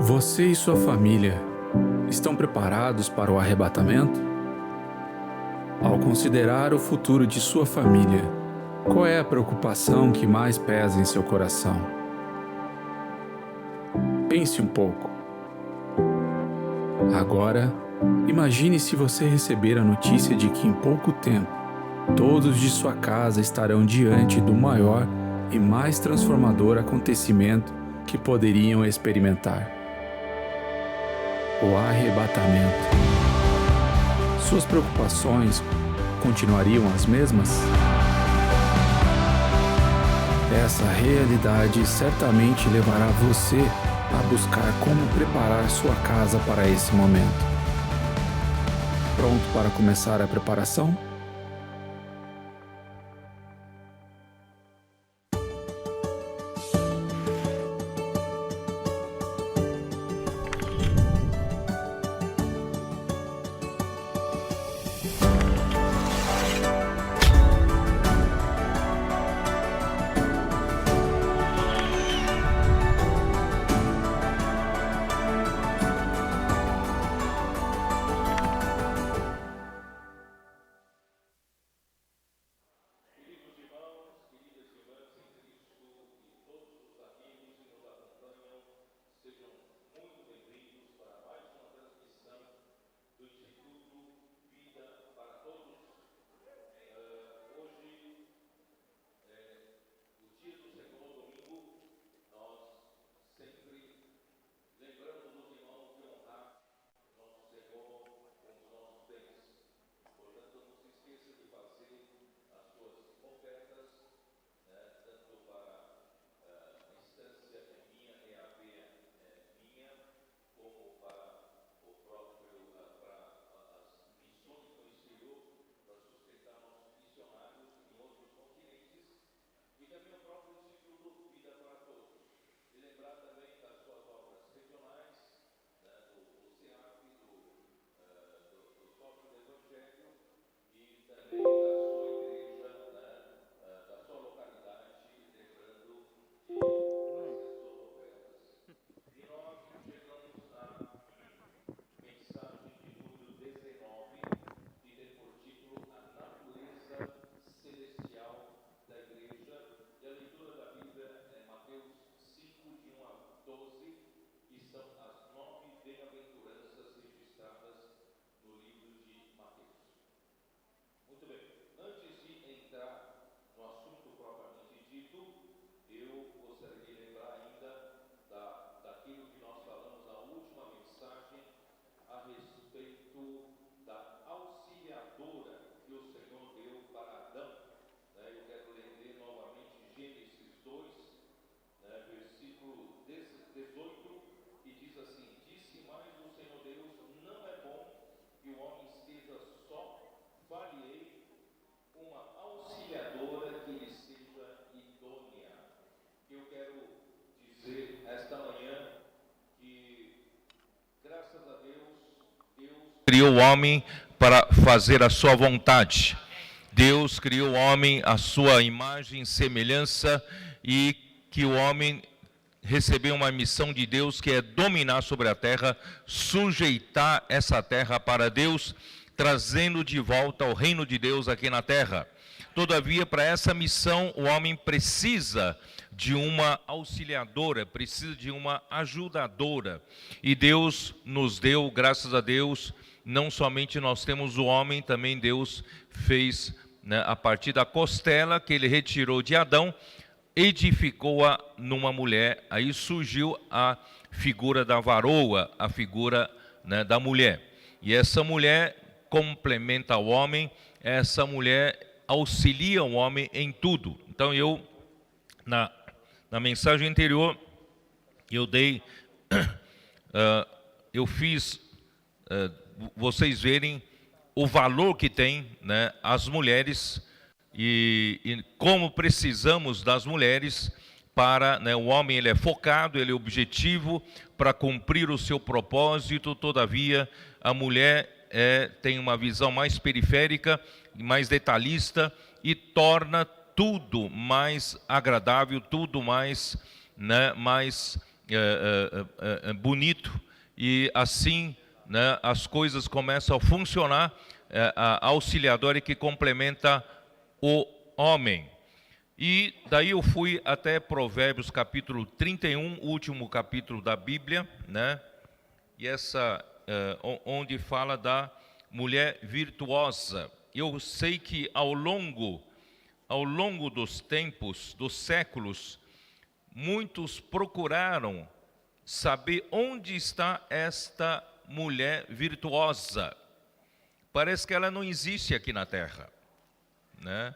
Você e sua família estão preparados para o arrebatamento? Ao considerar o futuro de sua família, qual é a preocupação que mais pesa em seu coração? Pense um pouco. Agora, imagine se você receber a notícia de que em pouco tempo, todos de sua casa estarão diante do maior e mais transformador acontecimento que poderiam experimentar: o arrebatamento. Suas preocupações continuariam as mesmas? Essa realidade certamente levará você a buscar como preparar sua casa para esse momento. Pronto para começar a preparação? Criou o homem para fazer a sua vontade. Deus criou o homem à sua imagem e semelhança, e que o homem recebeu uma missão de Deus, que é dominar sobre a terra, sujeitar essa terra para Deus, trazendo de volta o reino de Deus aqui na terra. Todavia, para essa missão, o homem precisa de uma auxiliadora, precisa de uma ajudadora. E Deus nos deu, graças a Deus, não somente nós temos o homem, também Deus fez, a partir da costela que ele retirou de Adão, edificou-a numa mulher. Aí surgiu a figura da varoa, a figura, da mulher. E essa mulher complementa o homem, essa mulher auxilia o homem em tudo. Então eu, na mensagem anterior, eu dei, eu fiz vocês verem o valor que tem, as mulheres, e como precisamos das mulheres para, o homem ele é focado, ele é objetivo para cumprir o seu propósito. Todavia a mulher tem uma visão mais periférica, mais detalhista, e torna tudo mais agradável, tudo mais, mais bonito, e assim, né, as coisas começam a funcionar, a auxiliadora que complementa o homem. E daí eu fui até Provérbios capítulo 31, último capítulo da Bíblia, né? E onde fala da mulher virtuosa. Eu sei que ao longo dos tempos, dos séculos, muitos procuraram saber onde está esta mulher virtuosa. Parece que ela não existe aqui na terra, né?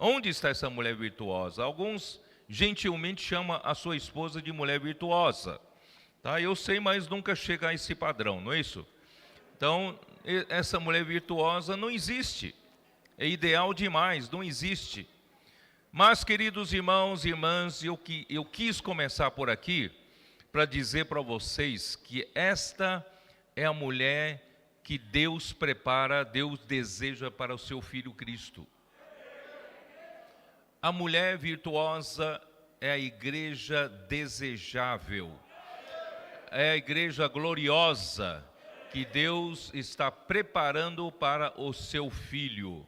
Onde está essa mulher virtuosa? Alguns gentilmente chamam a sua esposa de mulher virtuosa. Tá? Eu sei, mas nunca chega a esse padrão, não é isso? Então, essa mulher virtuosa não existe. É ideal demais, não existe. Mas, queridos irmãos e irmãs, eu quis começar por aqui para dizer para vocês que esta é a mulher que Deus prepara, Deus deseja para o seu Filho Cristo. A mulher virtuosa é a igreja desejável, é a igreja gloriosa que Deus está preparando para o seu Filho.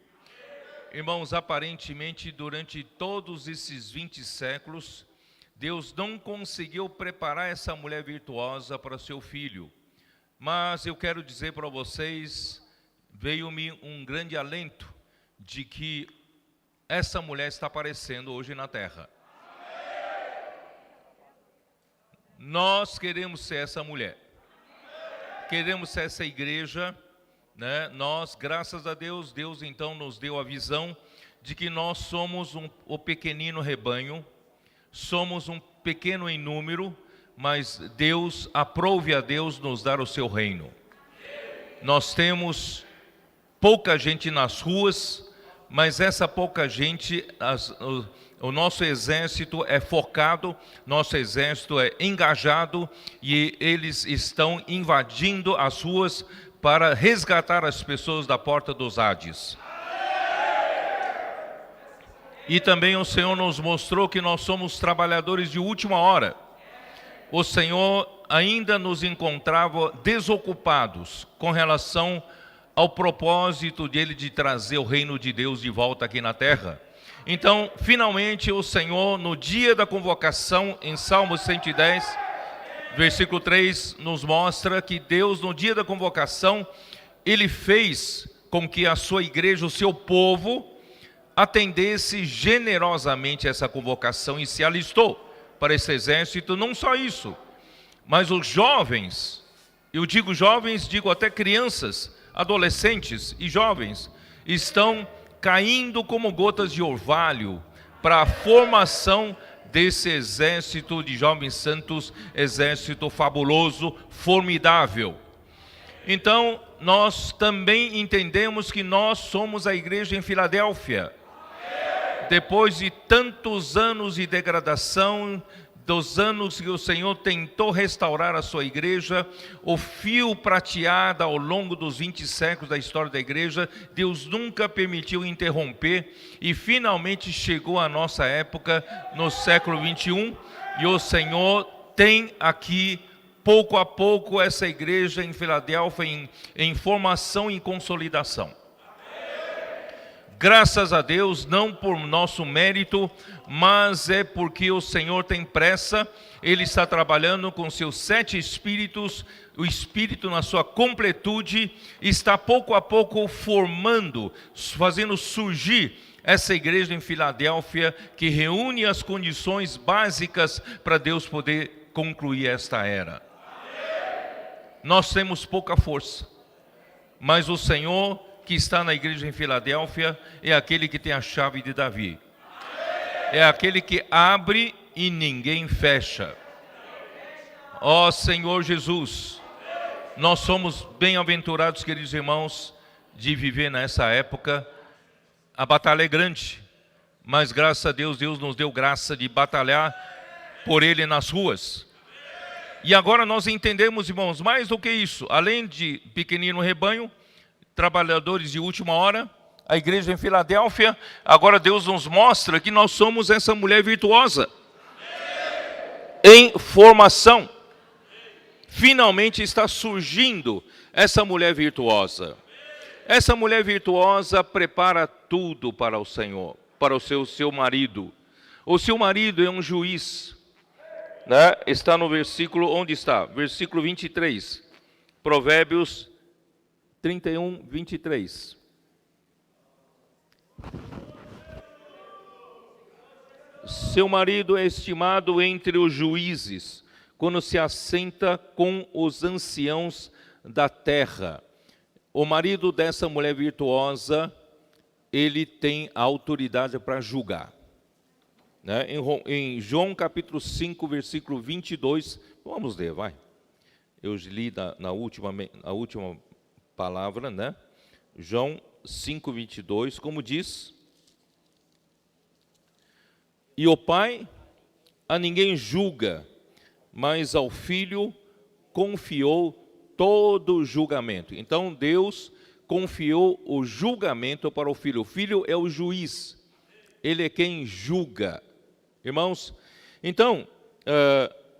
Irmãos, aparentemente, durante todos esses 20 séculos, Deus não conseguiu preparar essa mulher virtuosa para o seu Filho. Mas eu quero dizer para vocês, veio-me um grande alento de que essa mulher está aparecendo hoje na terra. Nós queremos ser essa mulher. Queremos ser essa igreja, né? Nós, graças a Deus, Deus então nos deu a visão de que nós somos o pequenino rebanho, somos um pequeno em número, mas Deus, aprove a Deus nos dar o seu reino. Nós temos pouca gente nas ruas, mas essa pouca gente, o nosso exército é focado, nosso exército é engajado e eles estão invadindo as ruas para resgatar as pessoas da porta dos Hades. E também o Senhor nos mostrou que nós somos trabalhadores de última hora. O Senhor ainda nos encontrava desocupados com relação ao propósito dele de trazer o reino de Deus de volta aqui na terra. Então, finalmente, o Senhor, no dia da convocação, em Salmo 110, versículo 3, nos mostra que Deus, no dia da convocação, Ele fez com que a sua igreja, o seu povo, atendesse generosamente essa convocação e se alistou para esse exército. Não só isso, mas os jovens, eu digo jovens, digo até crianças, adolescentes e jovens, estão caindo como gotas de orvalho para a formação desse exército de jovens santos, exército fabuloso, formidável. Então, nós também entendemos que nós somos a igreja em Filadélfia. Depois de tantos anos de degradação, dos anos que o Senhor tentou restaurar a sua igreja, o fio prateado ao longo dos 20 séculos da história da igreja, Deus nunca permitiu interromper, e finalmente chegou a nossa época, no século 21, e o Senhor tem aqui, pouco a pouco, essa igreja em Filadélfia em formação e consolidação. Graças a Deus, não por nosso mérito, mas é porque o Senhor tem pressa. Ele está trabalhando com seus 7 espíritos, o espírito na sua completude, está pouco a pouco formando, fazendo surgir essa igreja em Filadélfia, que reúne as condições básicas para Deus poder concluir esta era. Nós temos pouca força, mas o Senhor que está na igreja em Filadélfia é aquele que tem a chave de Davi. É aquele que abre e ninguém fecha. Ó Senhor Jesus, nós somos bem-aventurados, queridos irmãos, de viver nessa época. A batalha é grande, mas graças a Deus, Deus nos deu graça de batalhar por Ele nas ruas. E agora nós entendemos, irmãos, mais do que isso, além de pequenino rebanho, trabalhadores de última hora, a igreja em Filadélfia, agora Deus nos mostra que nós somos essa mulher virtuosa. em formação. Finalmente está surgindo essa mulher virtuosa. Essa mulher virtuosa prepara tudo para o Senhor, para o seu marido. O seu marido é um juiz, né? Está no versículo, onde está? Versículo 23. Provérbios 31, 23. Seu marido é estimado entre os juízes, quando se assenta com os anciãos da terra. O marido dessa mulher virtuosa, ele tem a autoridade para julgar. Né? Em João capítulo 5, versículo 22, vamos ler, vai. Eu li na última palavra, né? João 5, 22, como diz: e o Pai a ninguém julga, mas ao Filho confiou todo o julgamento. Então Deus confiou o julgamento para o Filho. O Filho é o juiz, ele é quem julga. Irmãos, então,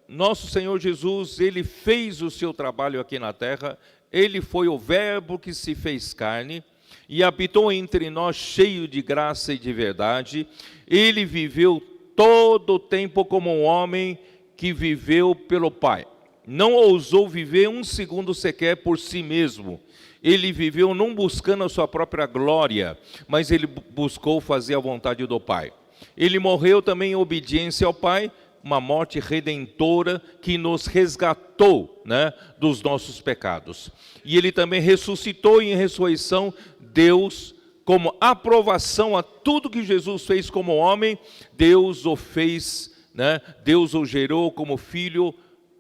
nosso Senhor Jesus, ele fez o seu trabalho aqui na terra, ele foi o Verbo que se fez carne e habitou entre nós cheio de graça e de verdade. Ele viveu todo o tempo como um homem que viveu pelo Pai. Não ousou viver um segundo sequer por si mesmo. Ele viveu não buscando a sua própria glória, mas ele buscou fazer a vontade do Pai. Ele morreu também em obediência ao Pai, uma morte redentora que nos resgatou, né, dos nossos pecados. E ele também ressuscitou, e em ressurreição, Deus, como aprovação a tudo que Jesus fez como homem, Deus o fez, né, Deus o gerou como filho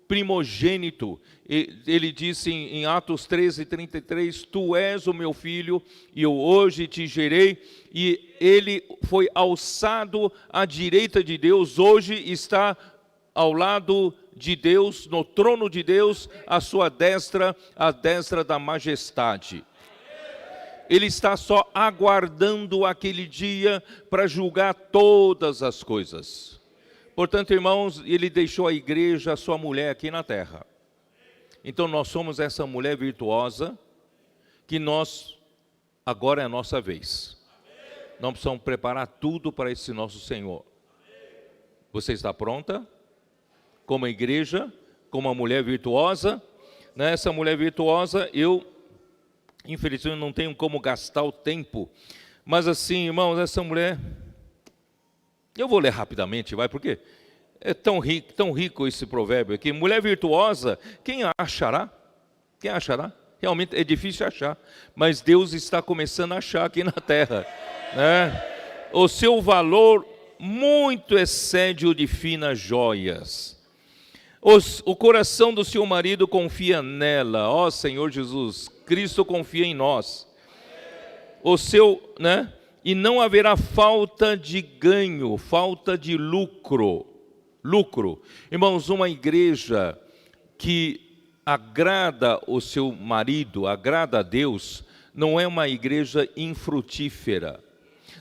primogênito. Ele disse em Atos 13, 33, tu és o meu filho, e eu hoje te gerei. E ele foi alçado à direita de Deus, hoje está ao lado de Deus, no trono de Deus, à sua destra, a destra da majestade. Ele está só aguardando aquele dia para julgar todas as coisas. Portanto, irmãos, ele deixou a igreja, a sua mulher aqui na terra. Então nós somos essa mulher virtuosa, que agora é a nossa vez. Nós precisamos preparar tudo para esse nosso Senhor. Você está pronta? Como a igreja, como uma mulher virtuosa? Nessa mulher virtuosa, eu, infelizmente, não tenho como gastar o tempo. Mas assim, irmãos, essa mulher... Eu vou ler rapidamente, vai, porque é tão rico esse provérbio aqui. Mulher virtuosa, quem achará? Quem achará? Realmente é difícil achar, mas Deus está começando a achar aqui na terra, né? O seu valor muito excede o de finas joias. O coração do seu marido confia nela. Ó Senhor Jesus, Cristo confia em nós. Né? E não haverá falta de ganho, falta de lucro. Irmãos, uma igreja que agrada o seu marido, agrada a Deus, não é uma igreja infrutífera.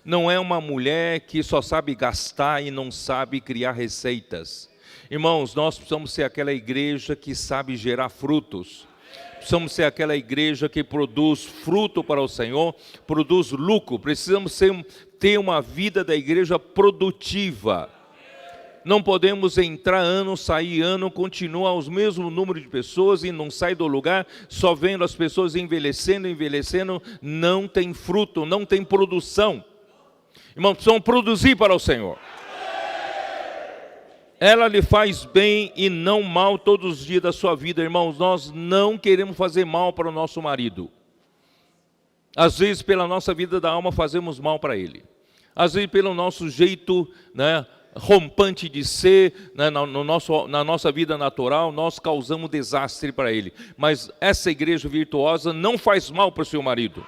Não é uma mulher que só sabe gastar e não sabe criar receitas. Irmãos, nós precisamos ser aquela igreja que sabe gerar frutos. Precisamos ser aquela igreja que produz fruto para o Senhor, produz lucro. Precisamos ter uma vida da igreja produtiva. Não podemos entrar ano, sair ano, continuar os mesmos números de pessoas e não sai do lugar, só vendo as pessoas envelhecendo, não tem fruto, não tem produção. Irmãos, precisamos produzir para o Senhor. Ela lhe faz bem e não mal todos os dias da sua vida. Irmãos, nós não queremos fazer mal para o nosso marido. Às vezes, pela nossa vida da alma, fazemos mal para ele. Às vezes, pelo nosso jeito, né, rompante de ser, né, na nossa vida natural, nós causamos desastre para ele. Mas essa igreja virtuosa não faz mal para o seu marido.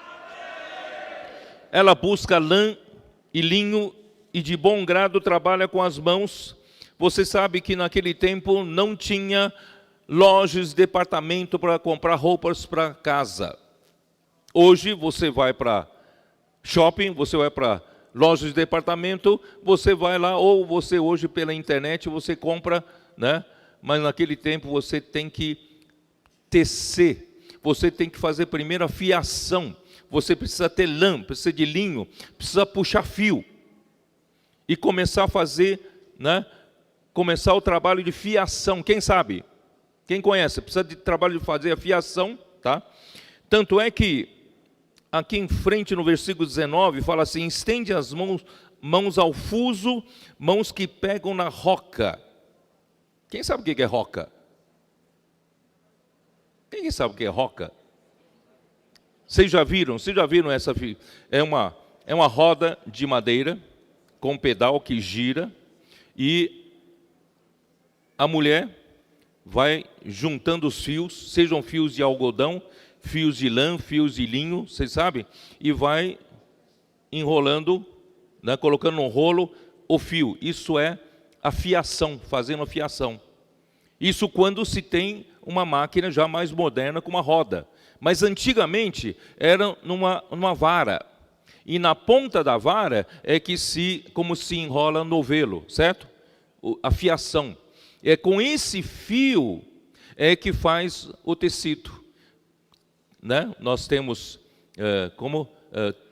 Ela busca lã e linho e de bom grado trabalha com as mãos. Você sabe que naquele tempo não tinha lojas, departamento para comprar roupas para casa. Hoje você vai para shopping, você vai para lojas de departamento, você vai lá, ou você hoje pela internet, você compra né? Mas naquele tempo você tem que tecer, você tem que fazer primeiro a fiação, você precisa ter lã, precisa de linho, precisa puxar fio e começar a fazer, né? Começar o trabalho de fiação. Quem sabe? Quem conhece? Precisa de trabalho de fazer a fiação, tá? Tanto é que aqui em frente no versículo 19 fala assim: estende as mãos ao fuso, mãos que pegam na roca. Quem sabe o que é roca? Quem sabe o que é roca? Vocês já viram essa? É uma roda de madeira com um pedal que gira e a mulher vai juntando os fios, sejam fios de algodão, fios de lã, fios de linho, vocês sabem, e vai enrolando, né, colocando no rolo o fio. Isso é a fiação, fazendo a fiação. Isso quando se tem uma máquina já mais moderna com uma roda. Mas antigamente era numa vara. E na ponta da vara é que como se enrola novelo, certo? A fiação. É com esse fio é que faz o tecido, né? Nós temos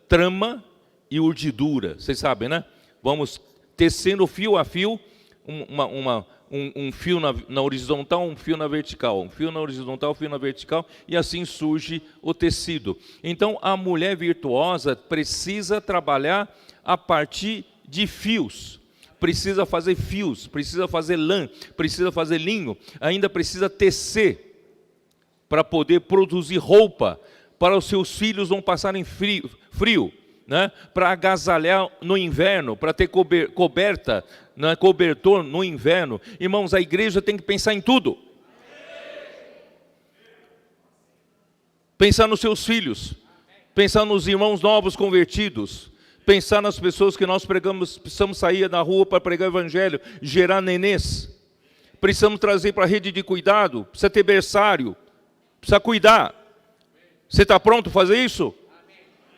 trama e urdidura, vocês sabem, né? Vamos tecendo fio a fio, um fio na horizontal, um fio na vertical, um fio na horizontal, um fio na vertical, e assim surge o tecido. Então, a mulher virtuosa precisa trabalhar a partir de fios, precisa fazer fios, precisa fazer lã, precisa fazer linho, ainda precisa tecer para poder produzir roupa, para os seus filhos não passarem frio, né? Para agasalhar no inverno, para ter coberta, né? Cobertor no inverno. Irmãos, a igreja tem que pensar em tudo. Pensar nos seus filhos, pensar nos irmãos novos convertidos, pensar nas pessoas que nós pregamos, precisamos sair na rua para pregar o evangelho, gerar nenês. Precisamos trazer para a rede de cuidado, precisa ter berçário, precisa cuidar. Você está pronto para fazer isso?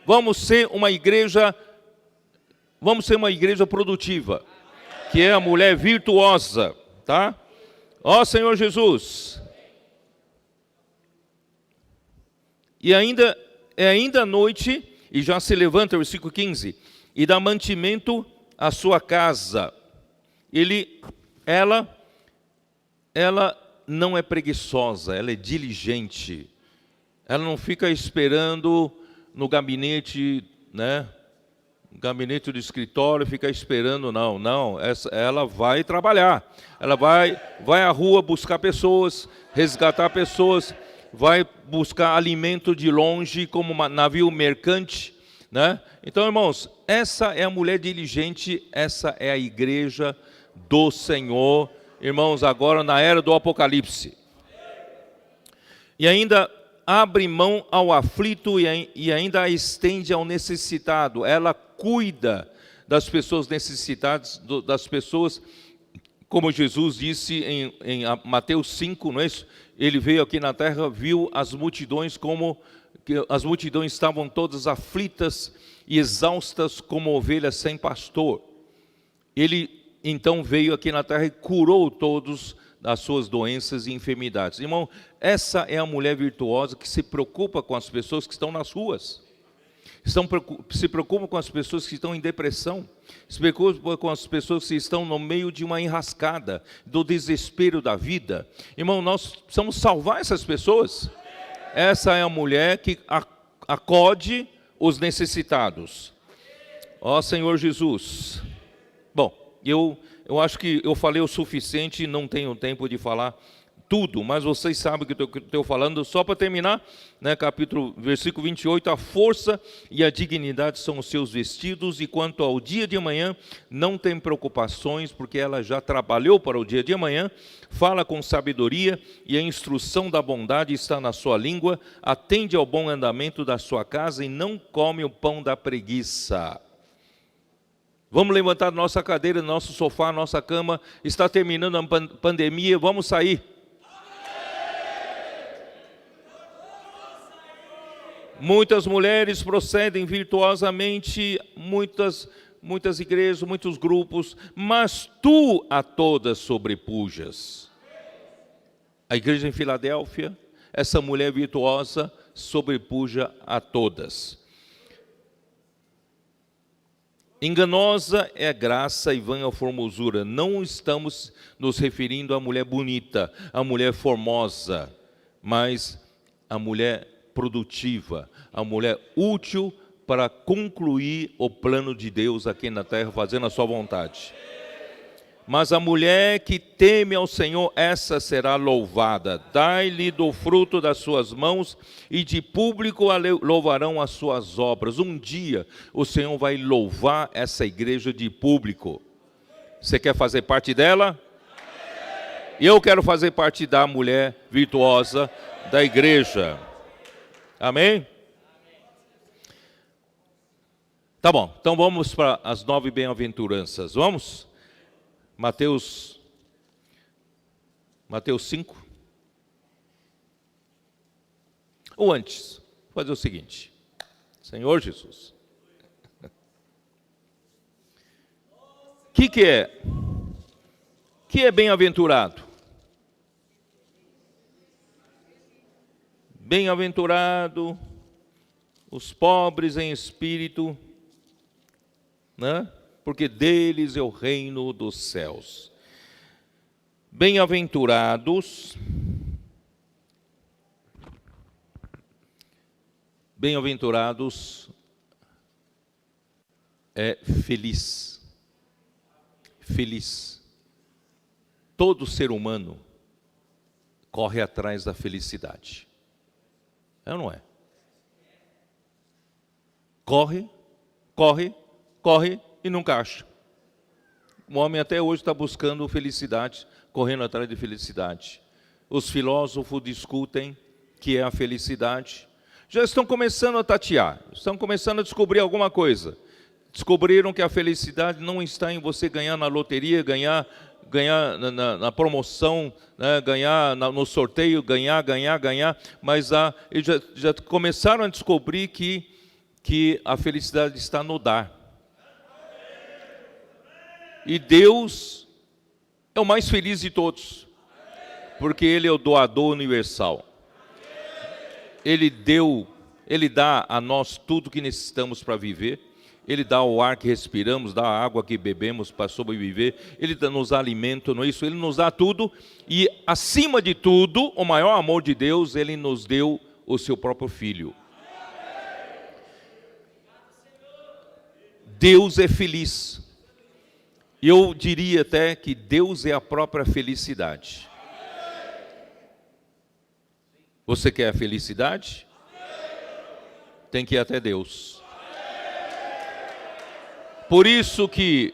Vamos ser uma igreja produtiva, que é a mulher virtuosa, tá? Ó Senhor Jesus. E ainda à noite, e já se levanta, versículo 15, e dá mantimento à sua casa. Ela não é preguiçosa, ela é diligente. Ela não fica esperando no gabinete, né? No gabinete do escritório, fica esperando, não. Ela vai trabalhar. Ela vai à rua buscar pessoas, resgatar pessoas, vai buscar alimento de longe como um navio mercante, né? Então, irmãos, essa é a mulher diligente, essa é a igreja do Senhor, irmãos, agora na era do Apocalipse. E ainda abre mão ao aflito e ainda a estende ao necessitado. Ela cuida das pessoas necessitadas, das pessoas, como Jesus disse em Mateus 5, não é isso? Ele veio aqui na terra, viu as multidões as multidões estavam todas aflitas e exaustas como ovelhas sem pastor. Ele então veio aqui na terra e curou todos das suas doenças e enfermidades. Irmão, essa é a mulher virtuosa que se preocupa com as pessoas que estão nas ruas. Se preocupa com as pessoas que estão em depressão. Se preocupa com as pessoas que estão no meio de uma enrascada, do desespero da vida. Irmão, nós precisamos salvar essas pessoas. Essa é a mulher que acode os necessitados. Ó Senhor Jesus. Bom, eu acho que eu falei o suficiente, não tenho tempo de falar tudo, mas vocês sabem o que eu estou falando. Só para terminar, né, versículo 28, a força e a dignidade são os seus vestidos, e quanto ao dia de amanhã, não tem preocupações, porque ela já trabalhou para o dia de amanhã, fala com sabedoria, e a instrução da bondade está na sua língua, atende ao bom andamento da sua casa, e não come o pão da preguiça. Vamos levantar nossa cadeira, nosso sofá, nossa cama, está terminando a pandemia, vamos sair. Muitas mulheres procedem virtuosamente, muitas muitas igrejas, muitos grupos, mas tu a todas sobrepujas. A igreja em Filadélfia, essa mulher virtuosa sobrepuja a todas. Enganosa é a graça e vã a formosura. Não estamos nos referindo à mulher bonita, à mulher formosa, mas à mulher produtiva, à mulher útil para concluir o plano de Deus aqui na terra, fazendo a sua vontade. Mas a mulher que teme ao Senhor, essa será louvada. Dai-lhe do fruto das suas mãos, e de público louvarão as suas obras. Um dia o Senhor vai louvar essa igreja de público. Você quer fazer parte dela? Eu quero fazer parte da mulher virtuosa da igreja. Amém? Tá bom, então vamos para as 9 bem-aventuranças. Vamos? Mateus 5. Ou antes, vou fazer o seguinte. Senhor Jesus. O que é? Que é bem-aventurado? Bem-aventurado os pobres em espírito, né? Porque deles é o reino dos céus. Bem-aventurados é feliz. Feliz. Todo ser humano corre atrás da felicidade. É ou não é? Corre e nunca acha. O homem até hoje está buscando felicidade, correndo atrás de felicidade. Os filósofos discutem que é a felicidade. Já estão começando a tatear, estão começando a descobrir alguma coisa. Descobriram que a felicidade não está em você ganhar na loteria, ganhar na promoção, né, ganhar no sorteio, ganhar, mas eles já começaram a descobrir que a felicidade está no dar. E Deus é o mais feliz de todos, porque Ele é o doador universal. Ele dá a nós tudo que necessitamos para viver. Ele dá o ar que respiramos, dá a água que bebemos para sobreviver. Ele nos dá alimento, não é isso? Ele nos dá tudo. E, acima de tudo, o maior amor de Deus, Ele nos deu o seu próprio Filho. Deus é feliz. Eu diria até que Deus é a própria felicidade. Você quer a felicidade? Tem que ir até Deus. Por isso que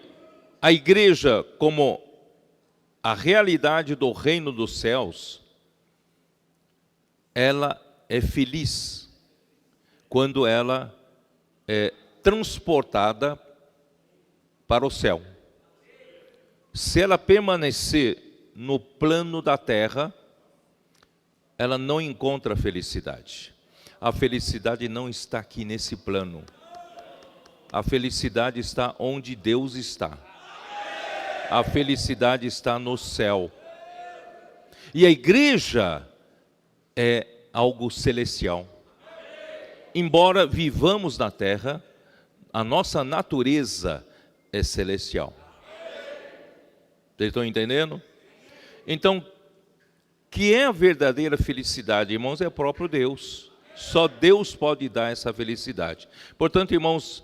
a igreja, como a realidade do reino dos céus, ela é feliz quando ela é transportada para o céu. Se ela permanecer no plano da terra, ela não encontra felicidade. A felicidade não está aqui nesse plano. A felicidade está onde Deus está. A felicidade está no céu. E a igreja é algo celestial. Embora vivamos na terra, a nossa natureza é celestial. Vocês estão entendendo? Então, que é a verdadeira felicidade, irmãos, é o próprio Deus. Só Deus pode dar essa felicidade. Portanto, irmãos,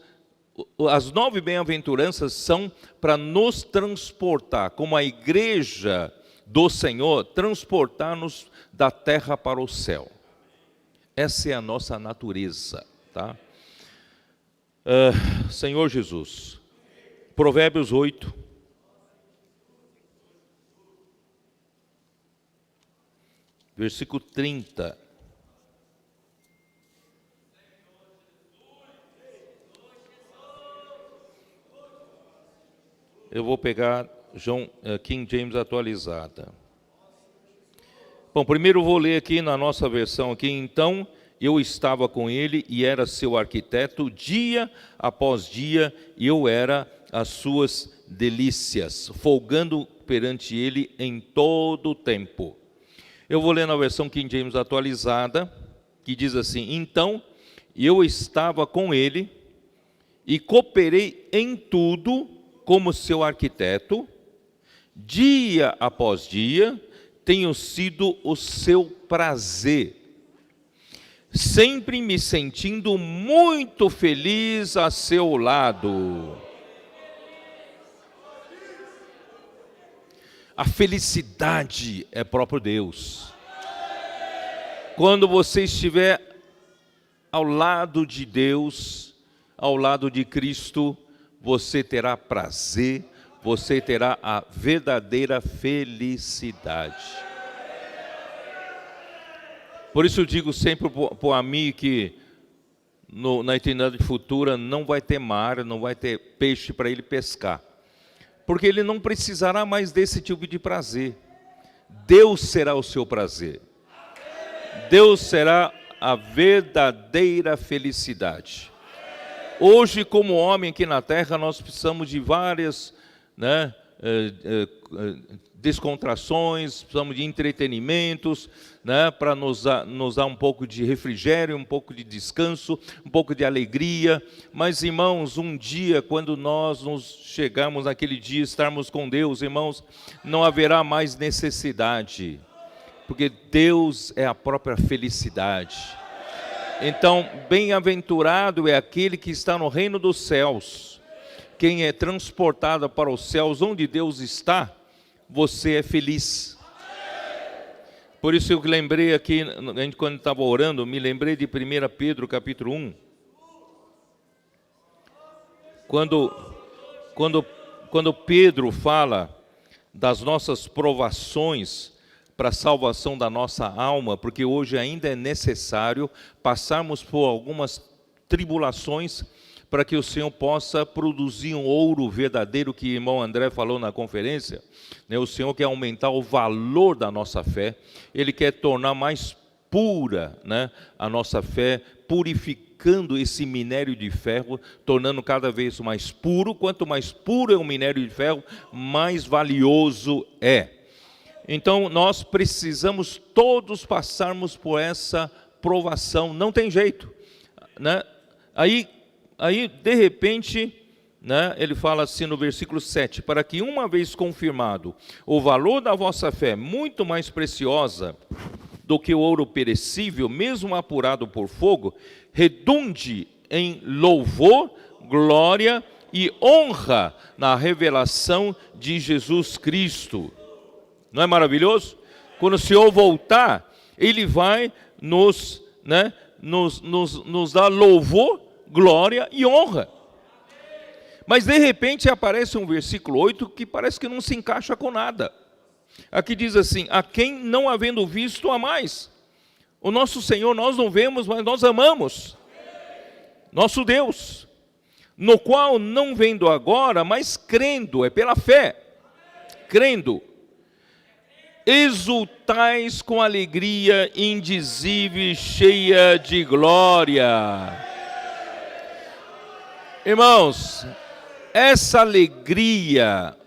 as 9 bem-aventuranças são para nos transportar, como a igreja do Senhor, transportar-nos da terra para o céu. Essa é a nossa natureza, tá? Senhor Jesus, Provérbios 8. Versículo 30. Eu vou pegar King James atualizada. Bom, primeiro eu vou ler aqui na nossa versão aqui. Então, eu estava com ele e era seu arquiteto, dia após dia eu era as suas delícias, folgando perante ele em todo o tempo. Eu vou ler na versão King James atualizada, que diz assim: então eu estava com ele e cooperei em tudo como seu arquiteto, dia após dia tenho sido o seu prazer, sempre me sentindo muito feliz a seu lado. A felicidade é próprio Deus. Quando você estiver ao lado de Deus, ao lado de Cristo, você terá prazer, você terá a verdadeira felicidade. Por isso eu digo sempre para o amigo que na eternidade futura não vai ter mar, não vai ter peixe para ele pescar. Porque ele não precisará mais desse tipo de prazer. Deus será o seu prazer. Deus será a verdadeira felicidade. Hoje, como homem aqui na terra, nós precisamos de várias descontrações, precisamos de entretenimentos, para nos dar um pouco de refrigério, um pouco de descanso, um pouco de alegria. Mas, irmãos, um dia, quando nós nos chegarmos naquele dia, estarmos com Deus, irmãos, não haverá mais necessidade, porque Deus é a própria felicidade. Então, bem-aventurado é aquele que está no reino dos céus. Quem é transportado para os céus, onde Deus está, você é feliz. Por isso eu lembrei aqui, quando estava orando, me lembrei de 1 Pedro capítulo 1. Quando Pedro fala das nossas provações para a salvação da nossa alma, porque hoje ainda é necessário passarmos por algumas tribulações para que o Senhor possa produzir um ouro verdadeiro, que o irmão André falou na conferência. O Senhor quer aumentar o valor da nossa fé, Ele quer tornar mais pura a nossa fé, purificando esse minério de ferro, tornando cada vez mais puro. Quanto mais puro é o minério de ferro, mais valioso é. Então nós precisamos todos passarmos por essa provação, não tem jeito. Aí de repente, ele fala assim no versículo 7, para que uma vez confirmado o valor da vossa fé, muito mais preciosa do que o ouro perecível, mesmo apurado por fogo, redunde em louvor, glória e honra na revelação de Jesus Cristo. Não é maravilhoso? Quando o Senhor voltar, Ele vai nos dar louvor, glória e honra. Mas de repente aparece um versículo 8 que parece que não se encaixa com nada. Aqui diz assim: a quem não havendo visto a mais. O nosso Senhor nós não vemos, mas nós amamos. Nosso Deus, no qual não vendo agora, mas crendo, é pela fé, crendo, exultais com alegria indizível e cheia de glória. Irmãos, essa alegria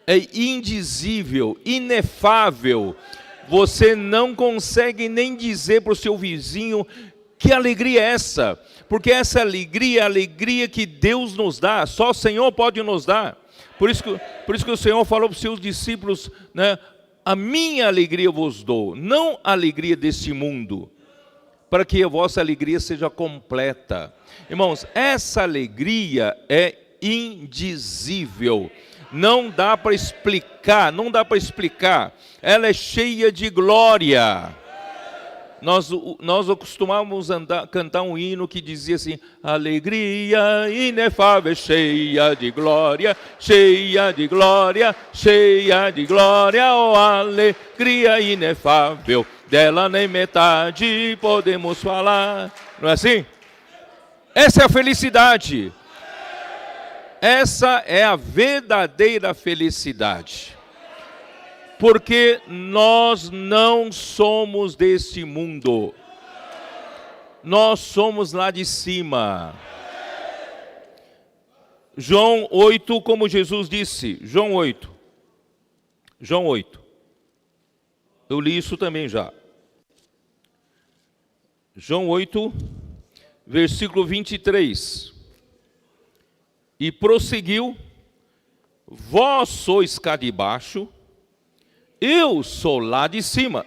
é indizível, inefável. Você não consegue nem dizer para o seu vizinho que alegria é essa, porque essa alegria é a alegria que Deus nos dá, só o Senhor pode nos dar. Por isso que o Senhor falou para os seus discípulos, a minha alegria eu vos dou, não a alegria deste mundo, para que a vossa alegria seja completa. Irmãos, essa alegria é indizível, não dá para explicar, ela é cheia de glória. Nós costumávamos cantar um hino que dizia assim: alegria inefável, cheia de glória, cheia de glória, cheia de glória, oh alegria inefável, dela nem metade podemos falar. Não é assim? Essa é a felicidade. Essa é a verdadeira felicidade. Porque nós não somos desse mundo. Nós somos lá de cima. João 8, como Jesus disse, João 8. João 8. Eu li isso também já. João 8, versículo 23. E prosseguiu: vós sois cá de baixo, eu sou lá de cima.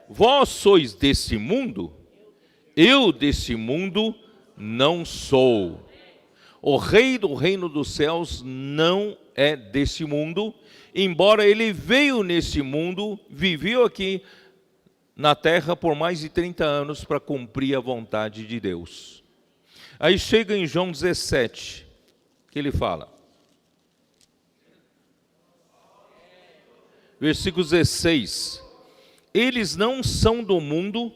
Vós sois desse mundo, eu desse mundo não sou. O rei do reino dos céus não é desse mundo, embora ele veio nesse mundo, viveu aqui na terra por mais de 30 anos para cumprir a vontade de Deus. Aí chega em João 17, que ele fala, versículo 16: eles não são do mundo,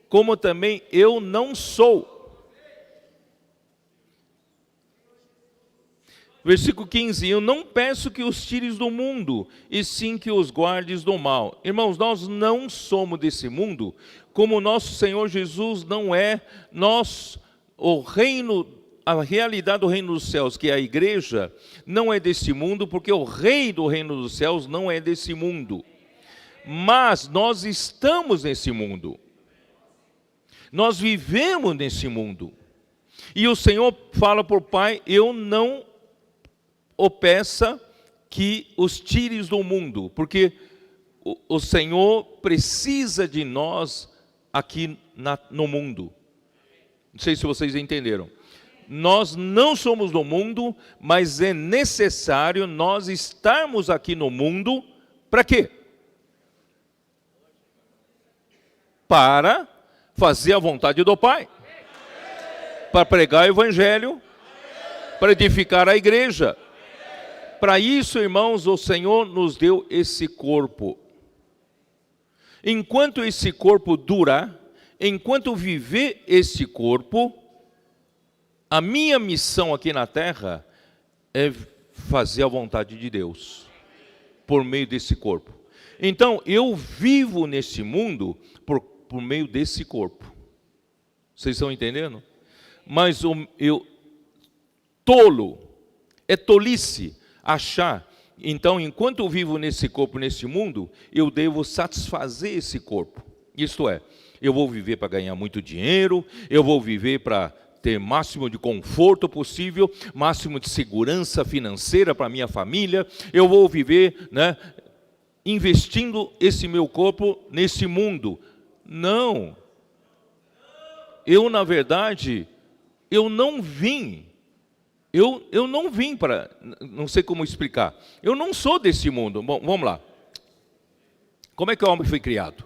como também eu não sou. Versículo 15: eu não peço que os tires do mundo, e sim que os guardes do mal. Irmãos, nós não somos desse mundo, como nosso Senhor Jesus não é. O reino, a realidade do reino dos céus, que é a igreja, não é desse mundo, porque o rei do reino dos céus não é desse mundo. Mas nós estamos nesse mundo. Nós vivemos nesse mundo. E o Senhor fala por Pai: eu não o peça que os tires do mundo, porque o Senhor precisa de nós aqui no mundo. Não sei se vocês entenderam. Nós não somos do mundo, mas é necessário nós estarmos aqui no mundo. Para quê? Para fazer a vontade do Pai, para pregar o Evangelho, para edificar a igreja. Para isso, irmãos, o Senhor nos deu esse corpo. Enquanto esse corpo durar, enquanto viver esse corpo, a minha missão aqui na terra é fazer a vontade de Deus, por meio desse corpo. Então, eu vivo nesse mundo por meio desse corpo. Vocês estão entendendo? Mas é tolice achar, então, enquanto eu vivo nesse corpo, nesse mundo, eu devo satisfazer esse corpo. Isto é, eu vou viver para ganhar muito dinheiro, eu vou viver para ter máximo de conforto possível, máximo de segurança financeira para minha família, eu vou viver, investindo esse meu corpo nesse mundo. Não. Na verdade, eu não vim para, não sei como explicar, eu não sou desse mundo. Bom, vamos lá. Como é que o homem foi criado?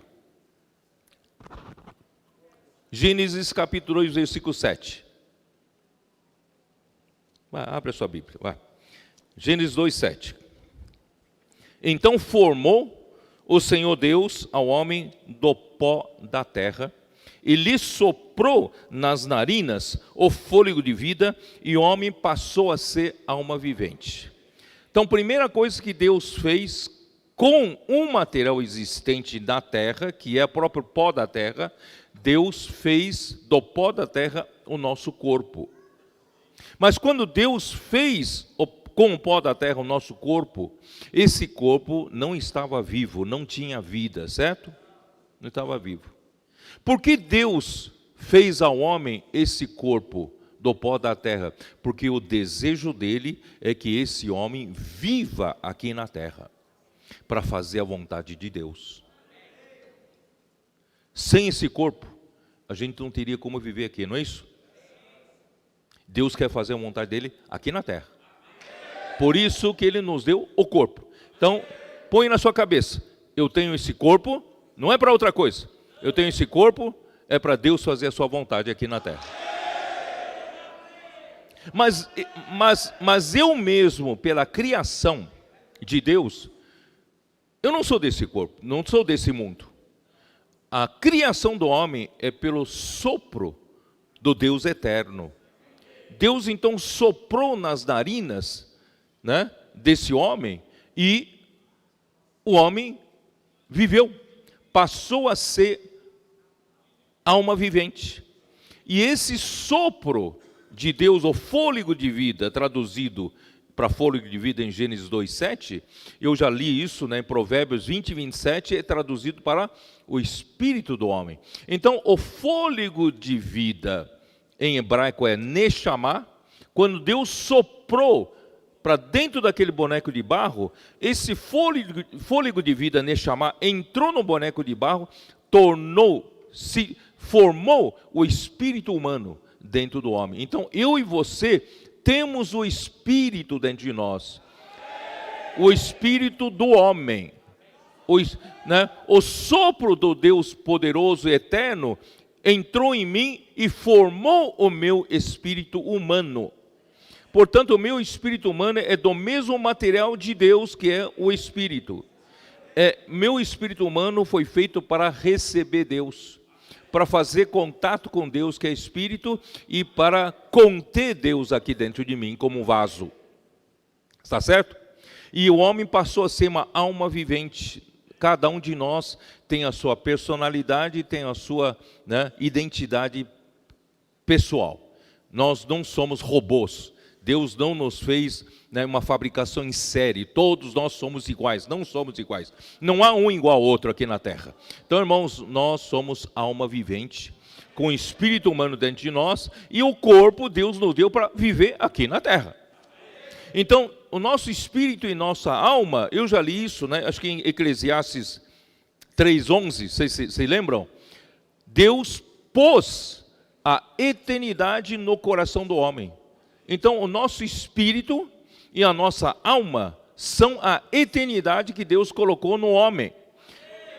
Gênesis capítulo 2, versículo 7. Abre a sua Bíblia. Vai. Gênesis 2, 7. Então formou o Senhor Deus ao homem do pó da terra, e lhe soprou nas narinas o fôlego de vida, e o homem passou a ser alma vivente. Então, primeira coisa que Deus fez com um material existente da terra, que é o próprio pó da terra, Deus fez do pó da terra o nosso corpo. Mas quando Deus fez com o pó da terra o nosso corpo, esse corpo não estava vivo, não tinha vida, certo? Não estava vivo. Por que Deus fez ao homem esse corpo do pó da terra? Porque o desejo dele é que esse homem viva aqui na terra, para fazer a vontade de Deus. Sem esse corpo, a gente não teria como viver aqui, não é isso? Deus quer fazer a vontade dele aqui na terra. Por isso que ele nos deu o corpo. Então, põe na sua cabeça: eu tenho esse corpo, não é para outra coisa. Eu tenho esse corpo, é para Deus fazer a sua vontade aqui na terra. Mas eu mesmo, pela criação de Deus, eu não sou desse corpo, não sou desse mundo. A criação do homem é pelo sopro do Deus eterno. Deus então soprou nas narinas, desse homem, e o homem viveu, passou a ser alma vivente. E esse sopro de Deus, o fôlego de vida, traduzido para fôlego de vida em Gênesis 2:7, eu já li isso, né, em Provérbios 20:27, é traduzido para o espírito do homem. Então, o fôlego de vida em hebraico é Neshama. Quando Deus soprou para dentro daquele boneco de barro, esse fôlego de vida Neshama entrou no boneco de barro, formou o espírito humano dentro do homem. Então, eu e você temos o espírito dentro de nós, o espírito do homem, o sopro do Deus poderoso e eterno entrou em mim e formou o meu espírito humano. Portanto, o meu espírito humano é do mesmo material de Deus, que é o espírito. Meu espírito humano foi feito para receber Deus, para fazer contato com Deus, que é espírito, e para conter Deus aqui dentro de mim, como um vaso. Está certo? E o homem passou a ser uma alma vivente. Cada um de nós tem a sua personalidade, tem a sua, identidade pessoal. Nós não somos robôs. Deus não nos fez, uma fabricação em série. Todos nós somos iguais. Não somos iguais. Não há um igual ao outro aqui na Terra. Então, irmãos, nós somos alma vivente, com o espírito humano dentro de nós, e o corpo Deus nos deu para viver aqui na Terra. Então, o nosso espírito e nossa alma, eu já li isso, acho que em Eclesiastes 3:11, vocês lembram? Deus pôs a eternidade no coração do homem. Então, o nosso espírito e a nossa alma são a eternidade que Deus colocou no homem.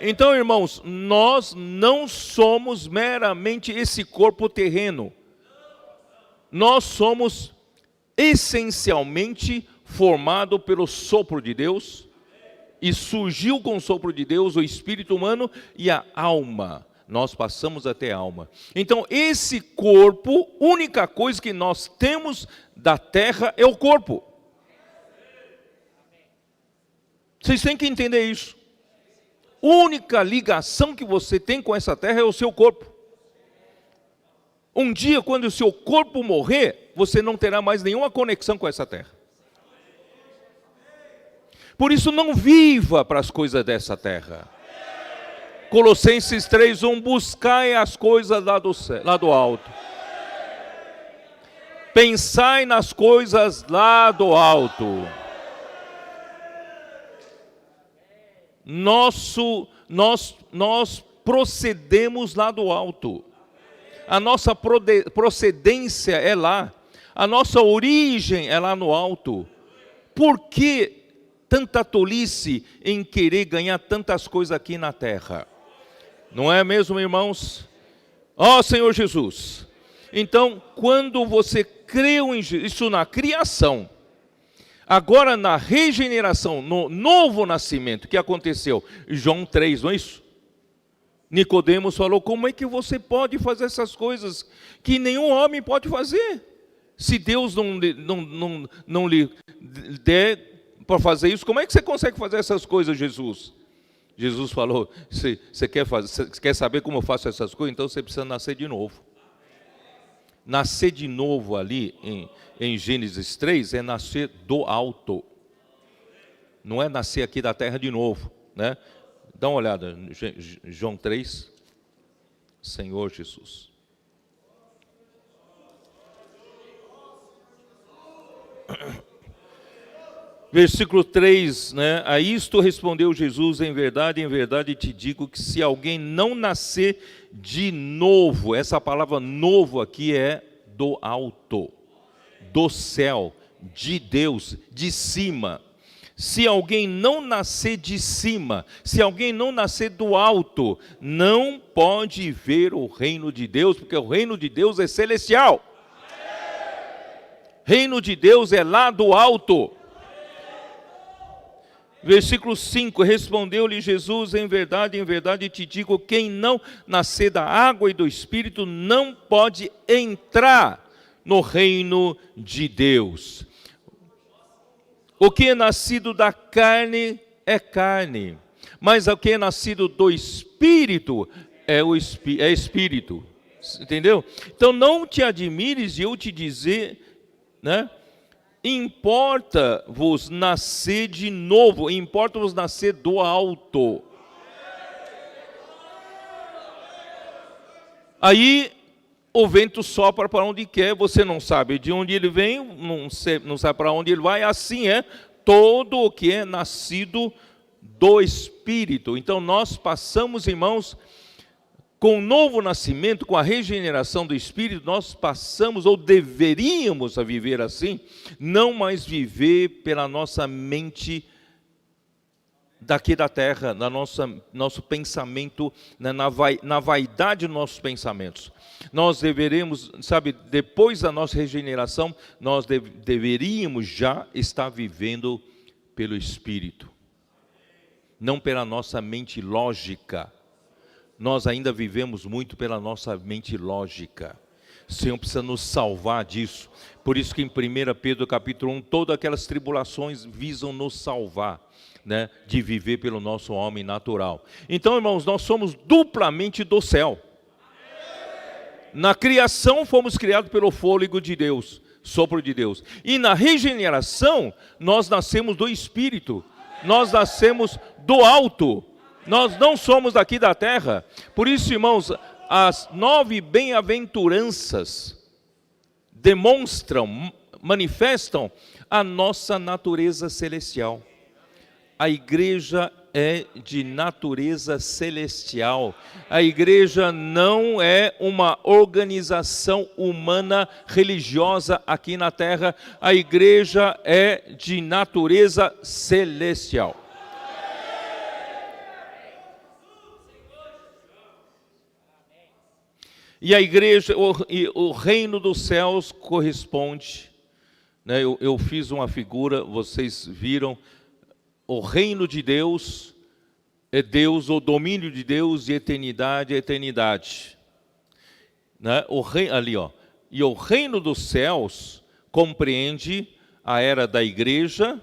Então, irmãos, nós não somos meramente esse corpo terreno. Nós somos essencialmente formado pelo sopro de Deus, e surgiu com o sopro de Deus o espírito humano e a alma. Nós passamos até a alma. Então, esse corpo, única coisa que nós temos da terra é o corpo. Vocês têm que entender isso. Única ligação que você tem com essa terra é o seu corpo. Um dia, quando o seu corpo morrer, você não terá mais nenhuma conexão com essa terra. Por isso, não viva para as coisas dessa terra. Colossenses 3:1, buscai as coisas lá do alto. Pensai nas coisas lá do alto. Nós procedemos lá do alto. A nossa procedência é lá. A nossa origem é lá no alto. Por que tanta tolice em querer ganhar tantas coisas aqui na terra? Não é mesmo, irmãos? Ó Senhor Jesus. Então, quando você creu em Jesus, isso na criação, agora na regeneração, no novo nascimento que aconteceu, João 3, não é isso? Nicodemos falou, como é que você pode fazer essas coisas que nenhum homem pode fazer? Se Deus não lhe der para fazer isso, como é que você consegue fazer essas coisas, Jesus? Jesus falou, você quer saber como eu faço essas coisas? Então você precisa nascer de novo. Nascer de novo ali em Gênesis 3 é nascer do alto. Não é nascer aqui da terra de novo, né? Dá uma olhada, João 3, Senhor Jesus. Versículo 3, a isto respondeu Jesus, em verdade te digo que se alguém não nascer de novo, essa palavra novo aqui é do alto, do céu, de Deus, de cima. Se alguém não nascer de cima, se alguém não nascer do alto, não pode ver o reino de Deus, porque o reino de Deus é celestial. Reino de Deus é lá do alto. Versículo 5, respondeu-lhe Jesus, em verdade te digo, quem não nascer da água e do Espírito não pode entrar no reino de Deus. O que é nascido da carne é carne, mas o que é nascido do Espírito é Espírito. Entendeu? Então não te admires de eu te dizer, né? Importa-vos nascer de novo, importa-vos nascer do alto. Aí o vento sopra para onde quer, você não sabe de onde ele vem, não sabe para onde ele vai, assim é todo o que é nascido do Espírito. Então nós passamos, irmãos, com o novo nascimento, com a regeneração do Espírito, nós passamos, ou deveríamos a viver assim, não mais viver pela nossa mente daqui da terra, nosso pensamento, na vaidade dos nossos pensamentos. Nós deveremos, sabe, depois da nossa regeneração, nós deveríamos já estar vivendo pelo Espírito, não pela nossa mente lógica. Nós ainda vivemos muito pela nossa mente lógica. O Senhor precisa nos salvar disso. Por isso que em 1 Pedro capítulo 1, todas aquelas tribulações visam nos salvar, né, de viver pelo nosso homem natural. Então, irmãos, nós somos duplamente do céu. Na criação fomos criados pelo fôlego de Deus, sopro de Deus. E na regeneração, nós nascemos do Espírito. Nós nascemos do alto. Nós não somos daqui da terra. Por isso, irmãos, as 9 bem-aventuranças demonstram, manifestam a nossa natureza celestial. A igreja é de natureza celestial. A igreja não é uma organização humana religiosa aqui na terra. A igreja é de natureza celestial. E a igreja, o reino dos céus corresponde, né? Eu fiz uma figura, vocês viram, o reino de Deus é Deus, o domínio de Deus, e eternidade é eternidade, né? Ali, ó. E o reino dos céus compreende a era da igreja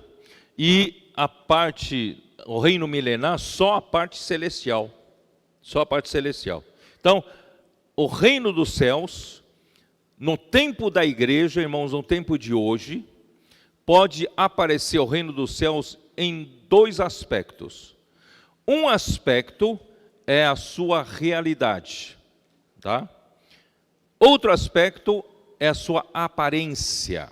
e a parte, o reino milenar, só a parte celestial, só a parte celestial. Então, o reino dos céus, no tempo da igreja, irmãos, no tempo de hoje, pode aparecer o reino dos céus em 2 aspectos. Um aspecto é a sua realidade, tá? Outro aspecto é a sua aparência,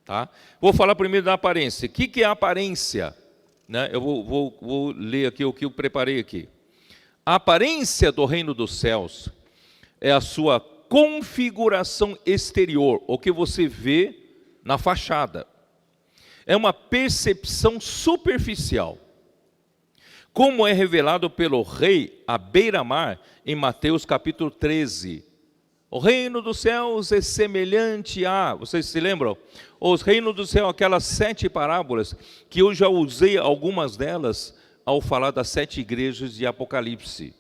tá? Vou falar primeiro da aparência. O que é a aparência? Né? Eu vou ler aqui o que eu preparei aqui. A aparência do reino dos céus é a sua configuração exterior, o que você vê na fachada. É uma percepção superficial, como é revelado pelo rei à beira-mar em Mateus capítulo 13. O reino dos céus é semelhante a... Vocês se lembram? Os reinos do céu, aquelas 7 parábolas, que eu já usei algumas delas ao falar das 7 igrejas de Apocalipse.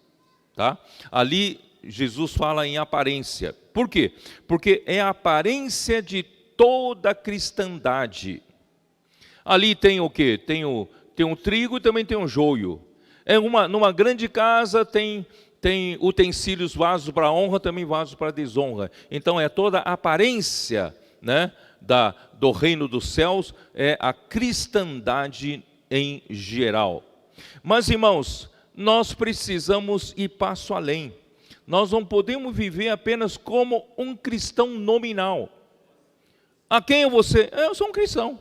Tá? Ali Jesus fala em aparência. Por quê? Porque é a aparência de toda a cristandade. Ali tem o quê? Tem um trigo e também tem um joio. Numa grande casa tem utensílios, vasos para honra, também vasos para desonra. Então é toda a aparência, né, do reino dos céus, é a cristandade em geral. Mas, irmãos, nós precisamos ir passo além. Nós não podemos viver apenas como um cristão nominal. A quem é você? Eu sou um cristão.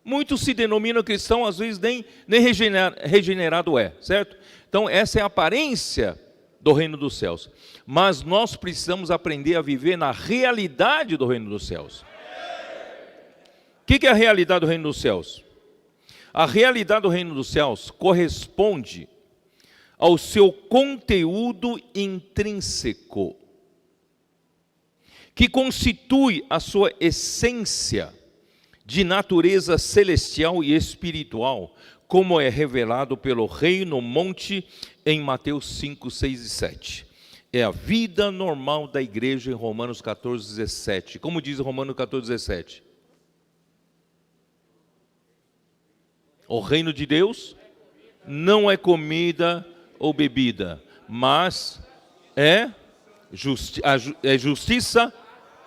Muitos se denominam cristão, às vezes nem regenerado é, certo? Então essa é a aparência do reino dos céus. Mas nós precisamos aprender a viver na realidade do reino dos céus. O que é a realidade do reino dos céus? A realidade do reino dos céus corresponde ao seu conteúdo intrínseco, que constitui a sua essência de natureza celestial e espiritual, como é revelado pelo rei no monte em Mateus 5, 6 e 7. É a vida normal da igreja em Romanos 14, 17. Como diz Romanos 14, 17? O reino de Deus não é comida ou bebida, mas é justiça,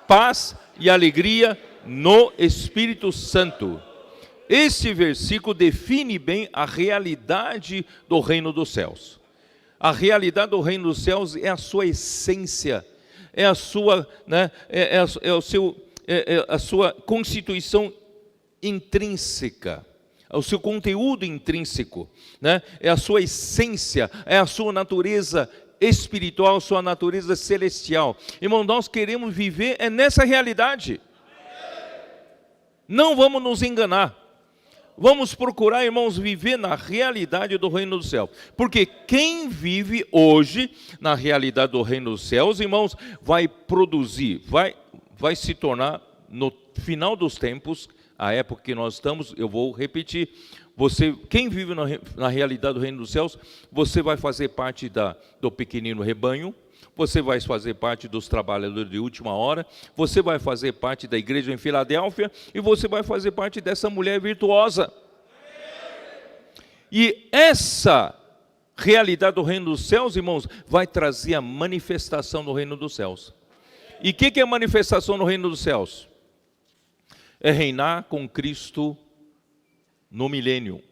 paz e alegria no Espírito Santo. Este versículo define bem a realidade do reino dos céus. A realidade do reino dos céus é a sua essência, é a sua, né, a sua constituição intrínseca, é o seu conteúdo intrínseco, né? É a sua essência, é a sua natureza espiritual, sua natureza celestial. Irmão, nós queremos viver nessa realidade. Não vamos nos enganar. Vamos procurar, irmãos, viver na realidade do reino dos céus. Porque quem vive hoje na realidade do reino dos céus, irmãos, vai produzir, vai se tornar, no final dos tempos, a época que nós estamos, eu vou repetir, quem vive na realidade do reino dos céus, você vai fazer parte do pequenino rebanho, você vai fazer parte dos trabalhadores de última hora, você vai fazer parte da igreja em Filadélfia, e você vai fazer parte dessa mulher virtuosa. E essa realidade do reino dos céus, irmãos, vai trazer a manifestação do reino dos céus. E o que é a manifestação do reino dos céus? É reinar com Cristo no milênio.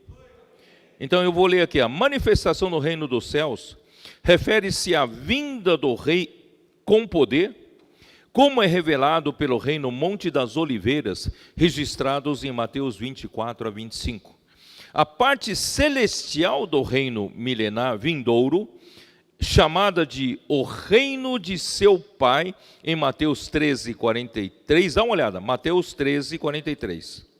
Então eu vou ler aqui, a manifestação do reino dos céus refere-se à vinda do rei com poder, como é revelado pelo rei no Monte das Oliveiras, registrados em Mateus 24 a 25. A parte celestial do reino milenar vindouro, chamada de o reino de seu Pai, em Mateus 13, 43. Dá uma olhada, Mateus 13, 43.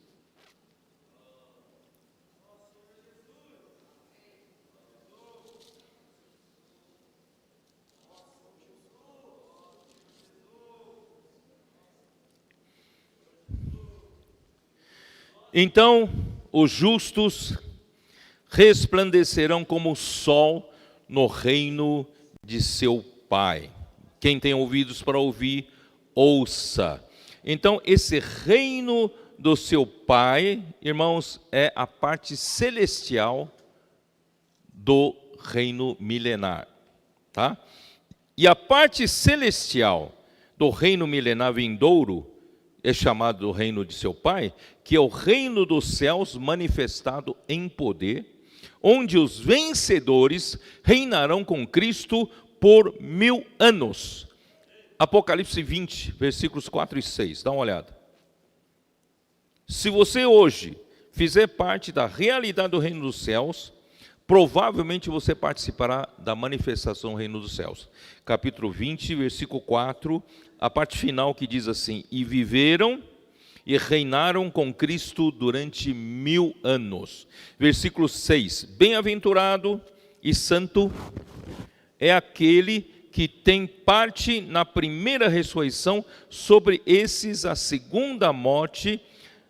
Então, os justos resplandecerão como o sol no reino de seu Pai. Quem tem ouvidos para ouvir, ouça. Então, esse reino do seu Pai, irmãos, é a parte celestial do reino milenar, tá? E a parte celestial do reino milenar vindouro é chamado do reino de seu Pai, que é o reino dos céus manifestado em poder, onde os vencedores reinarão com Cristo por 1000 anos. Apocalipse 20, versículos 4 e 6, dá uma olhada. Se você hoje fizer parte da realidade do reino dos céus, provavelmente você participará da manifestação do reino dos céus. Capítulo 20, versículo 4, a parte final que diz assim: e viveram e reinaram com Cristo durante 1000 anos. Versículo 6, bem-aventurado e santo é aquele que tem parte na primeira ressurreição. Sobre esses a segunda morte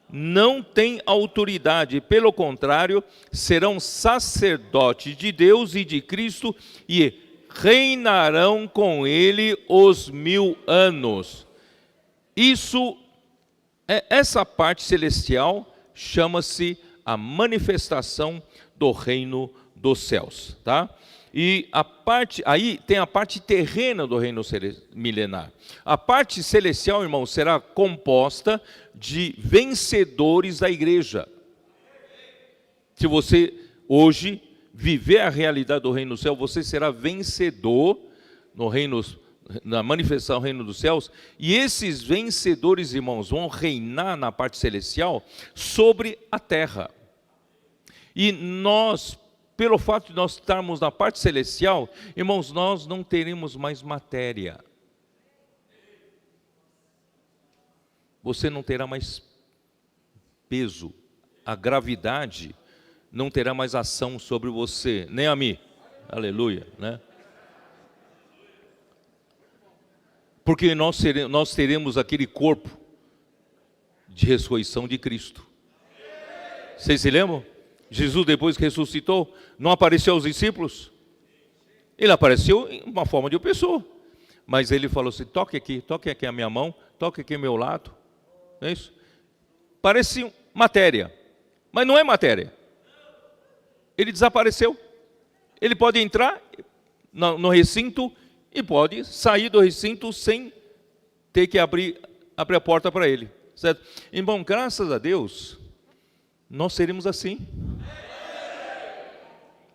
não tem autoridade, pelo contrário, serão sacerdotes de Deus e de Cristo e reinarão com ele os 1000 anos. Essa parte celestial chama-se a manifestação do reino dos céus, tá? E aí tem a parte terrena do reino milenar. A parte celestial, irmão, será composta de vencedores da igreja. Se você hoje viver a realidade do reino do céu, você será vencedor na manifestação do reino dos céus, e esses vencedores, irmãos, vão reinar na parte celestial sobre a terra. E nós, pelo fato de nós estarmos na parte celestial, irmãos, nós não teremos mais matéria. Você não terá mais peso. A gravidade não terá mais ação sobre você, nem a mim. Aleluia, né? Porque nós teremos aquele corpo de ressurreição de Cristo. Vocês se lembram? Jesus, depois que ressuscitou, não apareceu aos discípulos? Ele apareceu em uma forma de uma pessoa. Mas ele falou assim: toque aqui a minha mão, toque aqui ao meu lado. Não é isso? Parece matéria, mas não é matéria. Ele desapareceu. Ele pode entrar no recinto e pode sair do recinto sem ter que abrir a porta para ele, certo? Irmão, graças a Deus, nós seremos assim.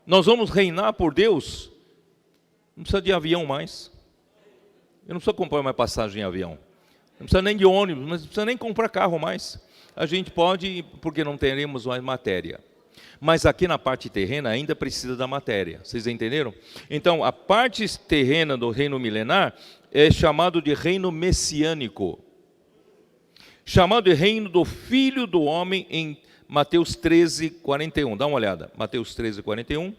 Nós vamos reinar por Deus. Não precisa de avião mais. Eu não preciso comprar mais passagem em avião. Não precisa nem de ônibus, mas não precisa nem comprar carro mais. A gente pode, porque não teremos mais matéria. Mas aqui na parte terrena ainda precisa da matéria. Vocês entenderam? Então, a parte terrena do reino milenar é chamado de reino messiânico. Chamado de reino do Filho do Homem em Mateus 13, 41. Dá uma olhada. Mateus 13, 41.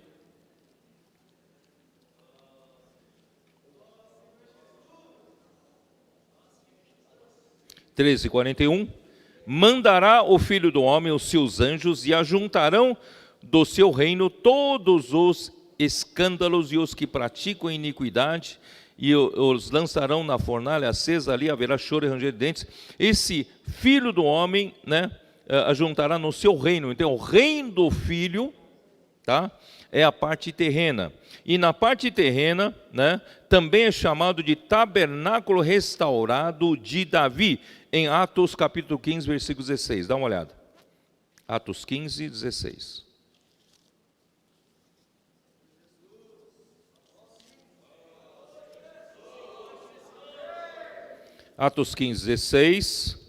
Mandará o Filho do Homem os seus anjos e ajuntarão do seu reino todos os escândalos e os que praticam iniquidade e os lançarão na fornalha acesa, ali haverá choro e ranger de dentes. Esse Filho do Homem, né, ajuntará no seu reino. Então o reino do Filho, tá, é a parte terrena. E na parte terrena, né, também é chamado de tabernáculo restaurado de Davi, em Atos capítulo 15, versículo 16. Dá uma olhada. Atos 15, 16. Atos 15, 16,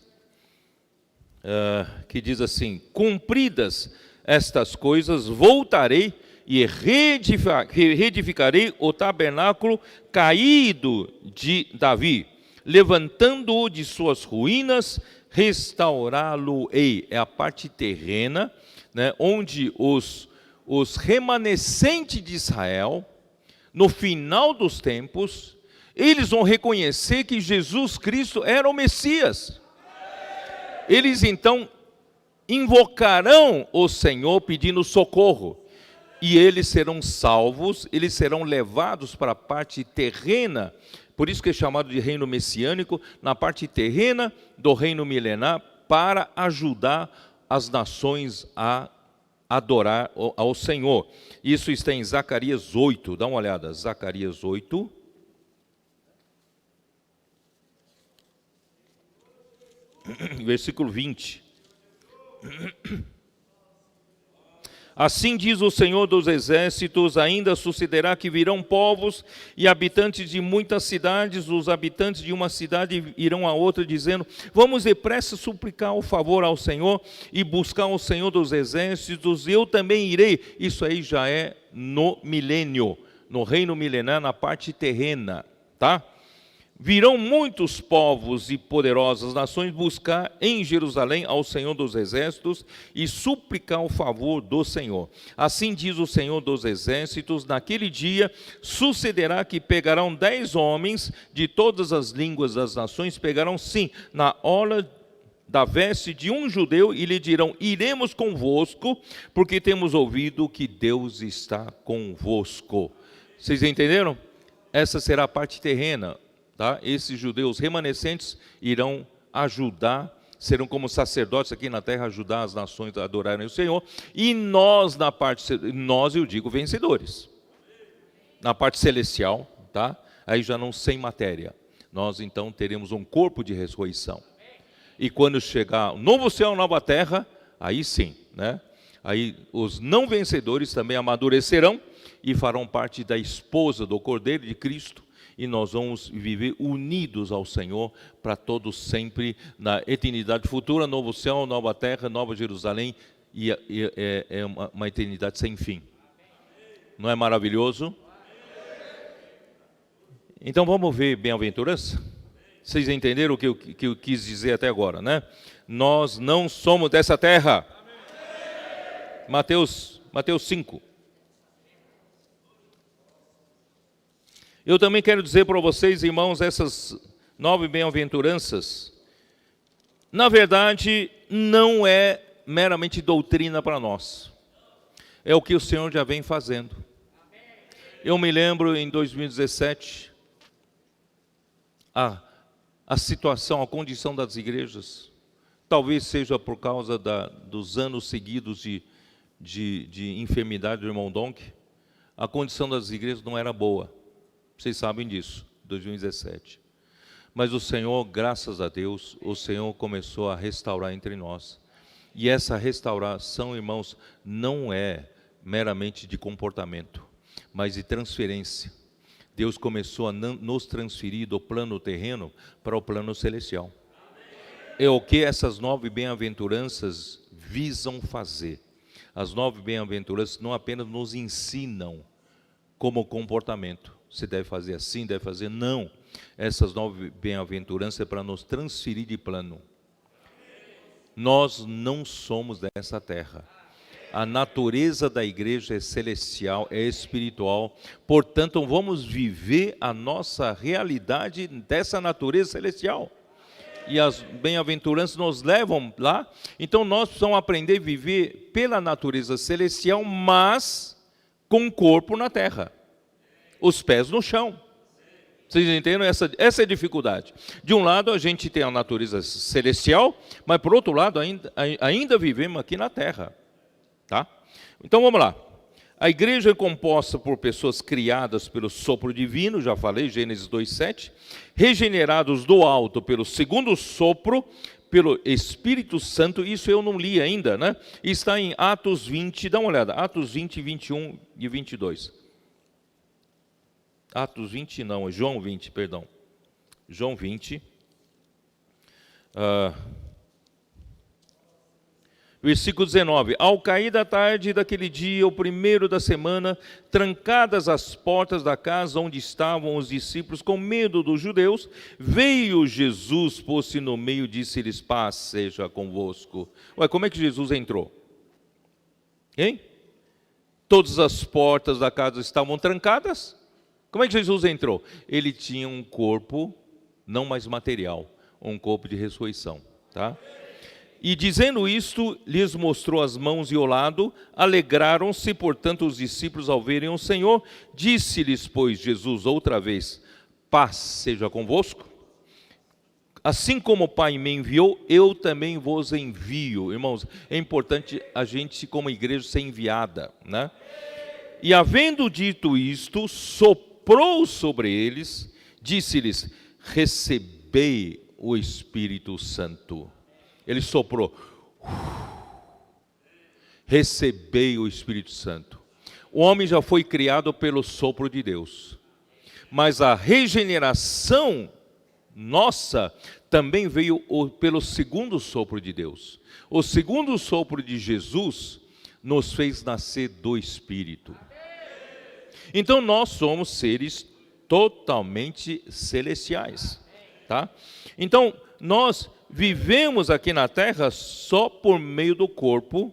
que diz assim: cumpridas estas coisas, voltarei e reedificarei o tabernáculo caído de Davi, levantando-o de suas ruínas, restaurá-lo-ei. É a parte terrena, né, onde os remanescentes de Israel, no final dos tempos, eles vão reconhecer que Jesus Cristo era o Messias. Eles então invocarão o Senhor pedindo socorro. E eles serão salvos, eles serão levados para a parte terrena. Por isso que é chamado de reino messiânico, na parte terrena do reino milenar, para ajudar as nações a adorar ao Senhor. Isso está em Zacarias 8, dá uma olhada, Zacarias 8. Versículo 20. Assim diz o Senhor dos Exércitos, ainda sucederá que virão povos e habitantes de muitas cidades, os habitantes de uma cidade irão a outra, dizendo: vamos depressa suplicar o favor ao Senhor e buscar o Senhor dos Exércitos, eu também irei. Isso aí já é no milênio, no reino milenar, na parte terrena, tá? Virão muitos povos e poderosas nações buscar em Jerusalém ao Senhor dos Exércitos e suplicar o favor do Senhor. Assim diz o Senhor dos Exércitos: naquele dia sucederá que pegarão 10 homens de todas as línguas das nações, pegarão sim na orla da veste de um judeu e lhe dirão: iremos convosco, porque temos ouvido que Deus está convosco. Vocês entenderam? Essa será a parte terrena. Tá? Esses judeus remanescentes irão ajudar, serão como sacerdotes aqui na terra, ajudar as nações a adorarem o Senhor. E nós, na parte, nós eu digo vencedores. Na parte celestial, tá? Aí já não sem matéria. Nós então teremos um corpo de ressurreição. E quando chegar o novo céu, nova terra, aí sim, né? Aí os não vencedores também amadurecerão e farão parte da esposa do Cordeiro de Cristo. E nós vamos viver unidos ao Senhor para todos sempre, na eternidade futura, novo céu, nova terra, nova Jerusalém, e é uma eternidade sem fim. Não é maravilhoso? Então vamos ver bem-aventurança? Vocês entenderam o que eu quis dizer até agora, né? Nós não somos dessa terra. Mateus 5. Eu também quero dizer para vocês, irmãos, essas 9 bem-aventuranças, na verdade, não é meramente doutrina para nós. É o que o Senhor já vem fazendo. Eu me lembro em 2017, a situação, a condição das igrejas, talvez seja por causa dos anos seguidos de enfermidade do irmão Donk, a condição das igrejas não era boa. Vocês sabem disso, 2017. Mas o Senhor, graças a Deus, o Senhor começou a restaurar entre nós. E essa restauração, irmãos, não é meramente de comportamento, mas de transferência. Deus começou a nos transferir do plano terreno para o plano celestial. É o que essas 9 bem-aventuranças visam fazer. As 9 bem-aventuranças não apenas nos ensinam como comportamento. Você deve fazer assim, deve fazer. Não. Essas 9 bem-aventuranças é para nos transferir de plano. Nós não somos dessa terra. A natureza da igreja é celestial, é espiritual. Portanto, vamos viver a nossa realidade dessa natureza celestial. E as bem-aventuranças nos levam lá. Então, nós precisamos aprender a viver pela natureza celestial, mas com o corpo na terra. Os pés no chão. Vocês entendem? Essa é a dificuldade. De um lado, a gente tem a natureza celestial, mas por outro lado, ainda vivemos aqui na terra. Tá? Então, vamos lá. A igreja é composta por pessoas criadas pelo sopro divino, já falei, Gênesis 2:7, regenerados do alto pelo segundo sopro, pelo Espírito Santo. Isso eu não li ainda, né? Está em Atos 20, dá uma olhada, Atos 20, 21 e 22. Atos 20 não, João 20, perdão. João 20. Versículo 19. Ao cair da tarde daquele dia, o primeiro da semana, trancadas as portas da casa onde estavam os discípulos, com medo dos judeus, veio Jesus, pôs-se no meio, disse-lhes: paz seja convosco. Ué, como é que Jesus entrou? Hein? Todas as portas da casa estavam trancadas. Como é que Jesus entrou? Ele tinha um corpo não mais material, um corpo de ressurreição, tá? E dizendo isto, lhes mostrou as mãos e o lado. Alegraram-se, portanto, os discípulos ao verem o Senhor. Disse-lhes, pois, Jesus outra vez: paz seja convosco. Assim como o Pai me enviou, eu também vos envio. Irmãos, é importante a gente, como igreja, ser enviada, né? E havendo dito isto, soprou sobre eles, disse-lhes: recebei o Espírito Santo. Ele soprou. Recebei o Espírito Santo. O homem já foi criado pelo sopro de Deus. Mas a regeneração nossa também veio pelo segundo sopro de Deus. O segundo sopro de Jesus nos fez nascer do Espírito. Então nós somos seres totalmente celestiais, tá? Então nós vivemos aqui na terra só por meio do corpo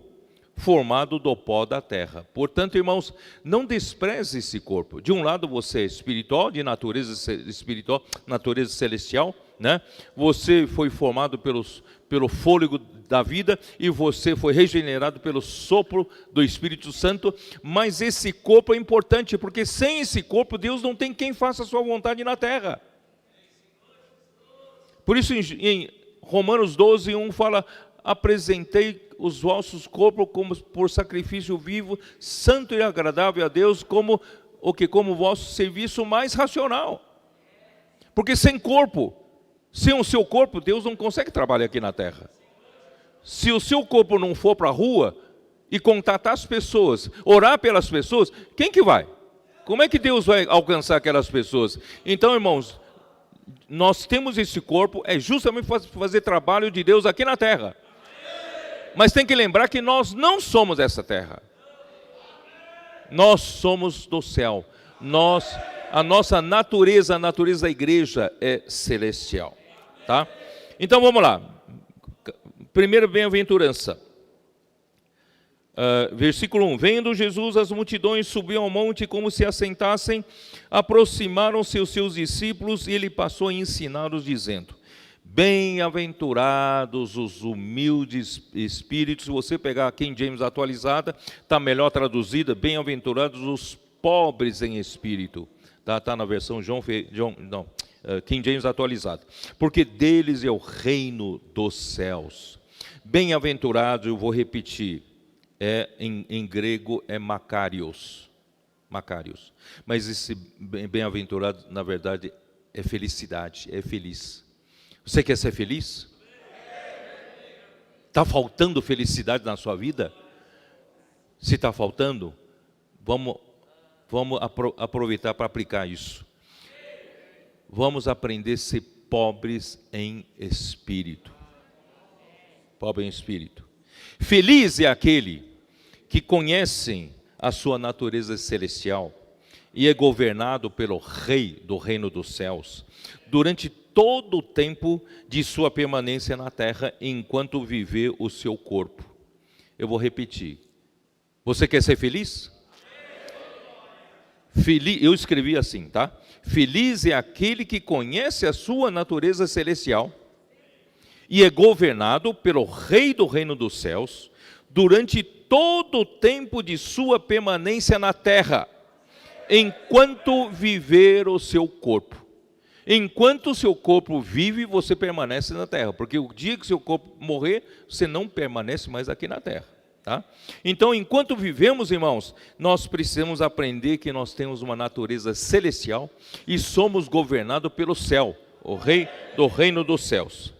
formado do pó da terra. Portanto, irmãos, não despreze esse corpo. De um lado você é espiritual, de natureza espiritual, natureza celestial, né? Você foi formado pelo fôlego da vida e você foi regenerado pelo sopro do Espírito Santo, mas esse corpo é importante, porque sem esse corpo Deus não tem quem faça a sua vontade na terra. Por isso em Romanos 12, 1 fala: apresentei os vossos corpos como por sacrifício vivo, santo e agradável a Deus, como o vosso serviço mais racional. Porque sem corpo, sem o seu corpo, Deus não consegue trabalhar aqui na terra. Se o seu corpo não for para a rua e contatar as pessoas, orar pelas pessoas, quem que vai? Como é que Deus vai alcançar aquelas pessoas? Então, irmãos, nós temos esse corpo, é justamente fazer trabalho de Deus aqui na terra. Mas tem que lembrar que nós não somos essa terra. Nós somos do céu. A nossa natureza, a natureza da igreja é celestial, tá? Então vamos lá. Primeira bem-aventurança. Versículo 1. Vendo Jesus as multidões, subiu ao monte, como se assentassem, aproximaram-se os seus discípulos, e ele passou a ensiná-los, dizendo: bem-aventurados os humildes espíritos. Se você pegar a King James atualizada, está melhor traduzida: bem-aventurados os pobres em espírito. Está na versão King James atualizada. Porque deles é o reino dos céus. Bem-aventurados, eu vou repetir, em grego é makarios. Macarius. Mas esse bem-aventurado, na verdade, é felicidade, é feliz. Você quer ser feliz? Está faltando felicidade na sua vida? Se está faltando, vamos aproveitar para aplicar isso. Vamos aprender a ser pobres em espírito. Pobre em espírito. Feliz é aquele que conhece a sua natureza celestial e é governado pelo Rei do reino dos céus, durante todo o tempo de sua permanência na terra, enquanto viver o seu corpo. Eu vou repetir. Você quer ser feliz? Eu escrevi assim, tá? Feliz é aquele que conhece a sua natureza celestial e é governado pelo Rei do reino dos céus, durante todo o tempo de sua permanência na terra, enquanto viver o seu corpo. Enquanto o seu corpo vive, você permanece na terra, porque o dia que seu corpo morrer, você não permanece mais aqui na terra, tá? Então, enquanto vivemos, irmãos, nós precisamos aprender que nós temos uma natureza celestial e somos governados pelo céu, o Rei do reino dos céus.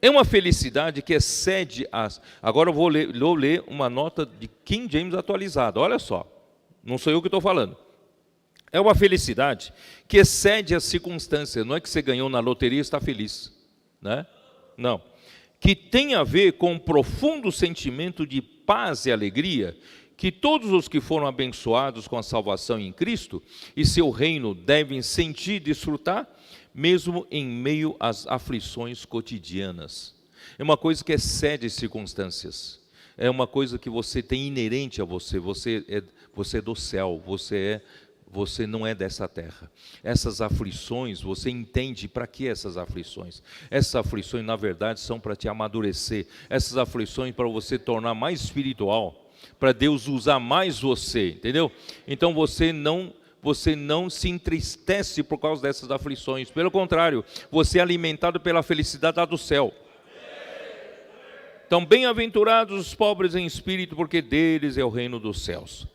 É uma felicidade que excede as... Agora eu vou ler uma nota de King James atualizada, olha só, não sou eu que estou falando. É uma felicidade que excede as circunstâncias. Não é que você ganhou na loteria e está feliz, né? Não. Que tem a ver com um profundo sentimento de paz e alegria que todos os que foram abençoados com a salvação em Cristo e seu reino devem sentir e desfrutar, mesmo em meio às aflições cotidianas. É uma coisa que excede as circunstâncias. É uma coisa que você tem inerente a você. Você é do céu, você não é dessa terra. Essas aflições, você entende para que essas aflições? Essas aflições, na verdade, são para te amadurecer. Essas aflições para você tornar mais espiritual, para Deus usar mais você, entendeu? Então você não se entristece por causa dessas aflições. Pelo contrário, você é alimentado pela felicidade lá do céu. Então, bem-aventurados os pobres em espírito, porque deles é o reino dos céus.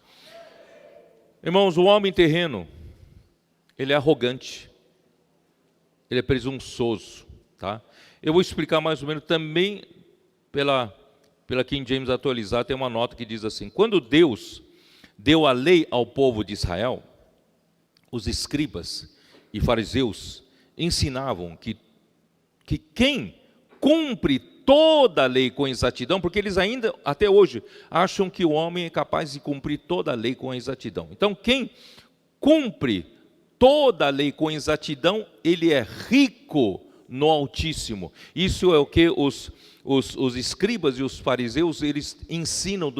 Irmãos, o homem terreno, ele é arrogante, ele é presunçoso, tá? Eu vou explicar mais ou menos também pela King James atualizada, tem uma nota que diz assim: quando Deus deu a lei ao povo de Israel, os escribas e fariseus ensinavam que quem cumpre toda a lei com exatidão, porque eles ainda, até hoje, acham que o homem é capaz de cumprir toda a lei com exatidão. Então, quem cumpre toda a lei com exatidão, ele é rico no Altíssimo. Isso é o que os escribas e os fariseus, eles ensinaram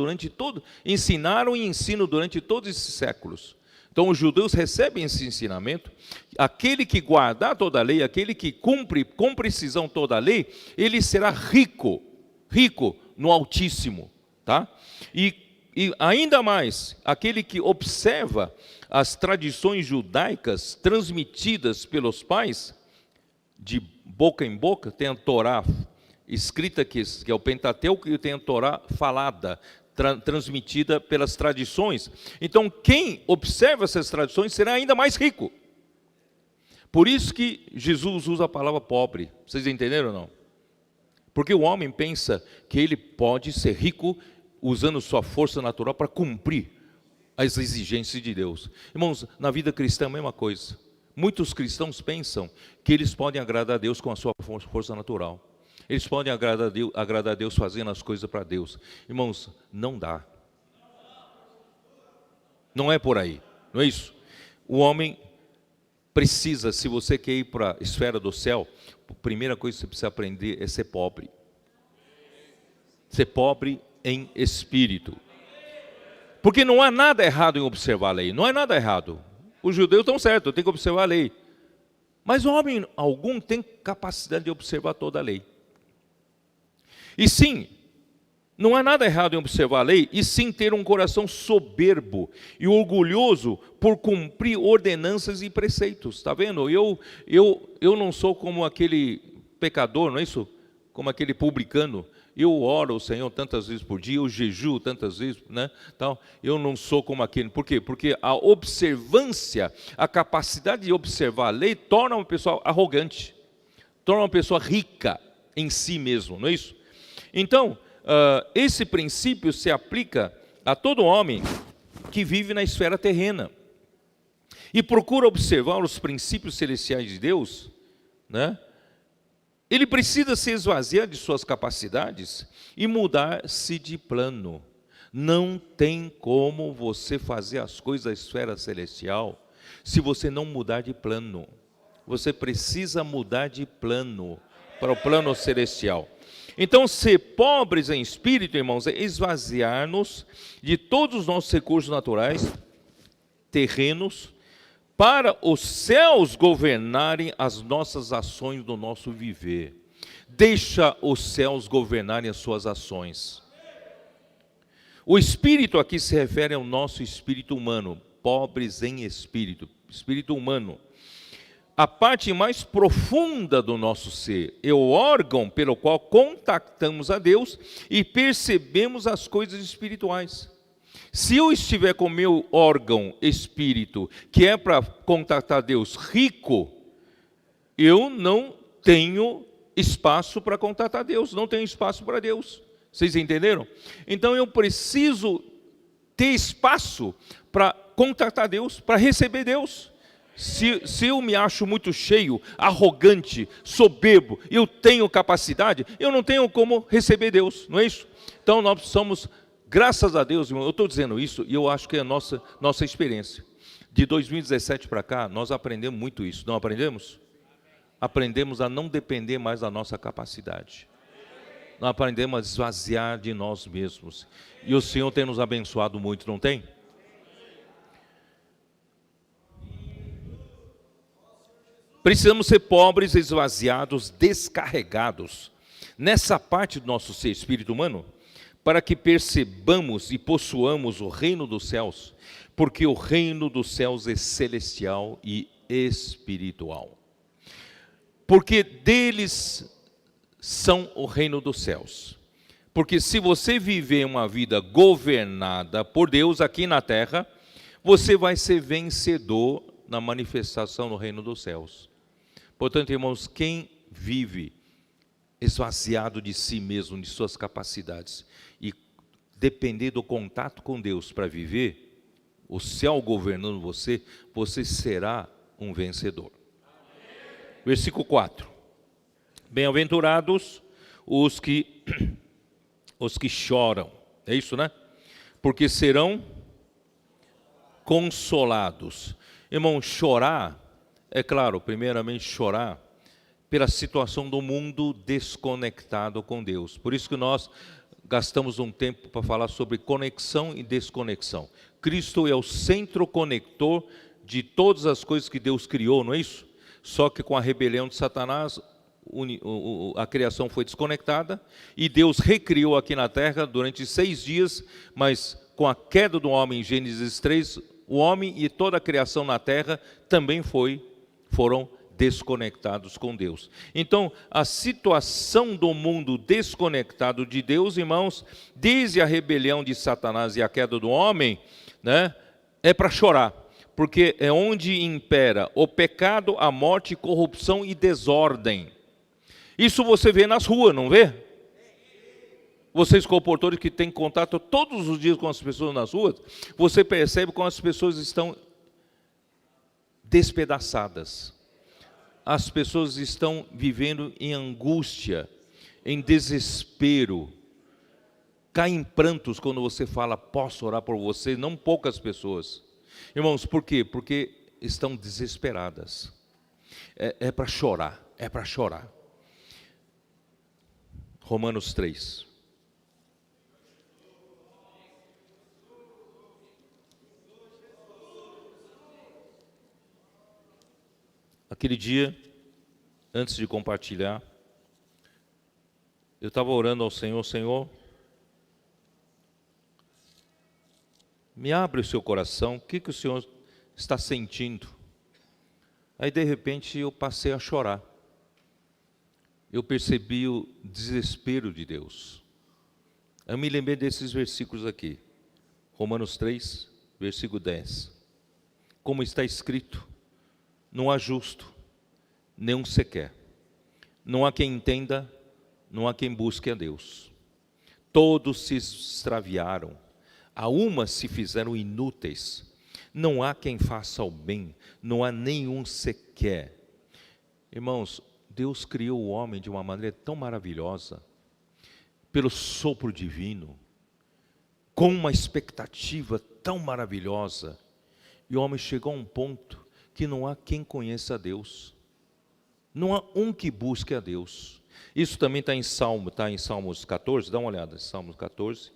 e ensinam durante todos esses séculos. Então, os judeus recebem esse ensinamento. Aquele que guardar toda a lei, aquele que cumpre com precisão toda a lei, ele será rico no Altíssimo, tá? E ainda mais, aquele que observa as tradições judaicas transmitidas pelos pais, de boca em boca, tem a Torá escrita, que é o Pentateuco, e tem a Torá falada, transmitida pelas tradições. Então, quem observa essas tradições será ainda mais rico. Por isso que Jesus usa a palavra pobre. Vocês entenderam ou não? Porque o homem pensa que ele pode ser rico usando sua força natural para cumprir as exigências de Deus. Irmãos, na vida cristã é a mesma coisa. Muitos cristãos pensam que eles podem agradar a Deus com a sua força natural. Eles podem agradar a Deus fazendo as coisas para Deus. Irmãos, não dá. Não é por aí, não é isso? O homem precisa, se você quer ir para a esfera do céu, a primeira coisa que você precisa aprender é ser pobre. Ser pobre em espírito. Porque não há nada errado em observar a lei, não é nada errado. Os judeus estão certos, tem que observar a lei. Mas o homem algum tem capacidade de observar toda a lei. E sim, não há nada errado em observar a lei, e sim ter um coração soberbo e orgulhoso por cumprir ordenanças e preceitos. Está vendo? Eu não sou como aquele pecador, não é isso? Como aquele publicano. eu oro ao Senhor tantas vezes por dia, eu jejuo tantas vezes, né? Então, eu não sou como aquele. Por quê? Porque a observância, a capacidade de observar a lei torna uma pessoa arrogante, torna uma pessoa rica em si mesmo, não é isso? Então, esse princípio se aplica a todo homem que vive na esfera terrena e procura observar os princípios celestiais de Deus, né? Ele precisa se esvaziar de suas capacidades e mudar-se de plano. Não tem como você fazer as coisas da esfera celestial se você não mudar de plano. Você precisa mudar de plano para o plano celestial. Então, ser pobres em espírito, irmãos, é esvaziar-nos de todos os nossos recursos naturais, terrenos, para os céus governarem as nossas ações do nosso viver. Deixa os céus governarem as suas ações. O espírito aqui se refere ao nosso espírito humano, pobres em espírito, espírito humano. A parte mais profunda do nosso ser, é o órgão pelo qual contactamos a Deus e percebemos as coisas espirituais. Se eu estiver com o meu órgão espírito, que é para contactar Deus, rico, eu não tenho espaço para contatar Deus, não tenho espaço para Deus. Vocês entenderam? Então eu preciso ter espaço para contatar Deus, para receber Deus. Se eu me acho muito cheio, arrogante, soberbo, eu tenho capacidade, eu não tenho como receber Deus, não é isso? Então nós somos, graças a Deus, irmão, eu estou dizendo isso e eu acho que é a nossa experiência. De 2017 para cá, nós aprendemos muito isso, não aprendemos? Aprendemos a não depender mais da nossa capacidade. Nós aprendemos a esvaziar de nós mesmos. E o Senhor tem nos abençoado muito, não tem? Precisamos ser pobres, esvaziados, descarregados, nessa parte do nosso ser, espírito humano, para que percebamos e possuamos o reino dos céus, porque o reino dos céus é celestial e espiritual. Porque deles são o reino dos céus. Porque se você viver uma vida governada por Deus aqui na terra, você vai ser vencedor na manifestação do reino dos céus. Portanto, irmãos, quem vive esvaziado de si mesmo, de suas capacidades, e depender do contato com Deus para viver, o céu governando você, você será um vencedor. Versículo 4. Bem-aventurados os que choram. É isso, né? Porque serão consolados. Irmão, chorar, é claro, primeiramente chorar pela situação do mundo desconectado com Deus. Por isso que nós gastamos um tempo para falar sobre conexão e desconexão. Cristo é o centro conector de todas as coisas que Deus criou, não é isso? Só que com a rebelião de Satanás, a criação foi desconectada e Deus recriou aqui na terra durante 6 dias, mas com a queda do homem em Gênesis 3, o homem e toda a criação na terra também foram desconectados com Deus. Então, a situação do mundo desconectado de Deus, irmãos, desde a rebelião de Satanás e a queda do homem, né, é para chorar, porque é onde impera o pecado, a morte, corrupção e desordem. Isso você vê nas ruas, não vê? Vocês comportadores que têm contato todos os dias com as pessoas nas ruas, você percebe como as pessoas estão despedaçadas. As pessoas estão vivendo em angústia, em desespero. Caem em prantos quando você fala, posso orar por você? Não poucas pessoas. Irmãos, por quê? Porque estão desesperadas. É para chorar, é para chorar. Romanos 3. Aquele dia, antes de compartilhar, eu estava orando ao Senhor, Senhor, me abre o seu coração, o que o Senhor está sentindo? Aí de repente eu passei a chorar. Eu percebi o desespero de Deus. Eu me lembrei desses versículos aqui. Romanos 3, versículo 10. Como está escrito, não há justo, nenhum sequer. Não há quem entenda, não há quem busque a Deus. Todos se extraviaram, a uma se fizeram inúteis. Não há quem faça o bem, não há nenhum sequer. Irmãos, Deus criou o homem de uma maneira tão maravilhosa, pelo sopro divino, com uma expectativa tão maravilhosa, e o homem chegou a um ponto que não há quem conheça a Deus, não há um que busque a Deus. Isso também está em Salmos 14, dá uma olhada, Salmos 14.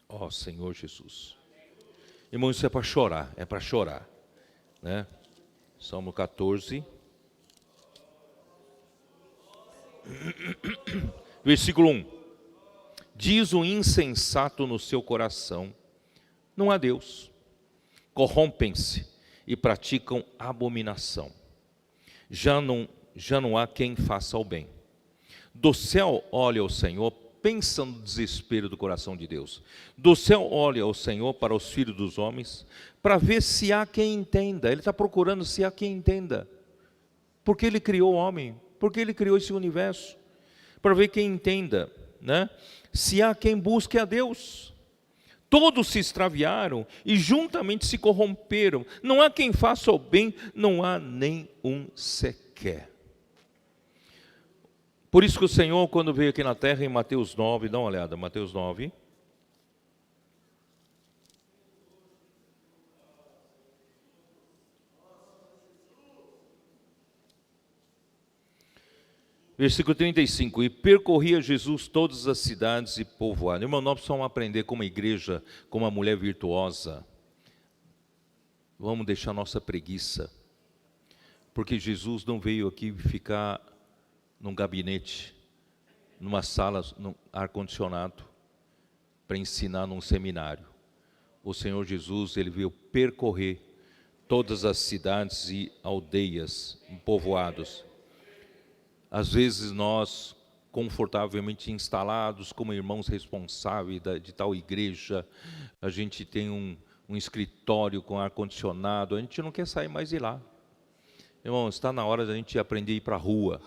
Ó Senhor Jesus. Irmão, isso é para chorar, né? Salmo 14, versículo 1. Diz o insensato no seu coração, não há Deus. Corrompem-se e praticam abominação. Já não há quem faça o bem. Do céu olha o Senhor, pensa no desespero do coração de Deus. Do céu olha o Senhor para os filhos dos homens, para ver se há quem entenda. Ele está procurando se há quem entenda. Porque Ele criou o homem, porque Ele criou esse universo. Para ver quem entenda, né? Se há quem busque a Deus. Todos se extraviaram e juntamente se corromperam. Não há quem faça o bem, não há nem um sequer. Por isso que o Senhor, quando veio aqui na terra, em Mateus 9, dá uma olhada, Mateus 9. Versículo 35, e percorria Jesus todas as cidades e povoados. Irmão, nós precisamos aprender como igreja, como uma mulher virtuosa. Vamos deixar nossa preguiça. Porque Jesus não veio aqui ficar num gabinete, numa sala, num ar-condicionado, para ensinar num seminário. O Senhor Jesus, Ele veio percorrer todas as cidades e aldeias, povoados. Às vezes nós, confortavelmente instalados como irmãos responsáveis de tal igreja, a gente tem um escritório com ar-condicionado, a gente não quer sair mais de lá. Irmão, está na hora da gente aprender a ir para a rua.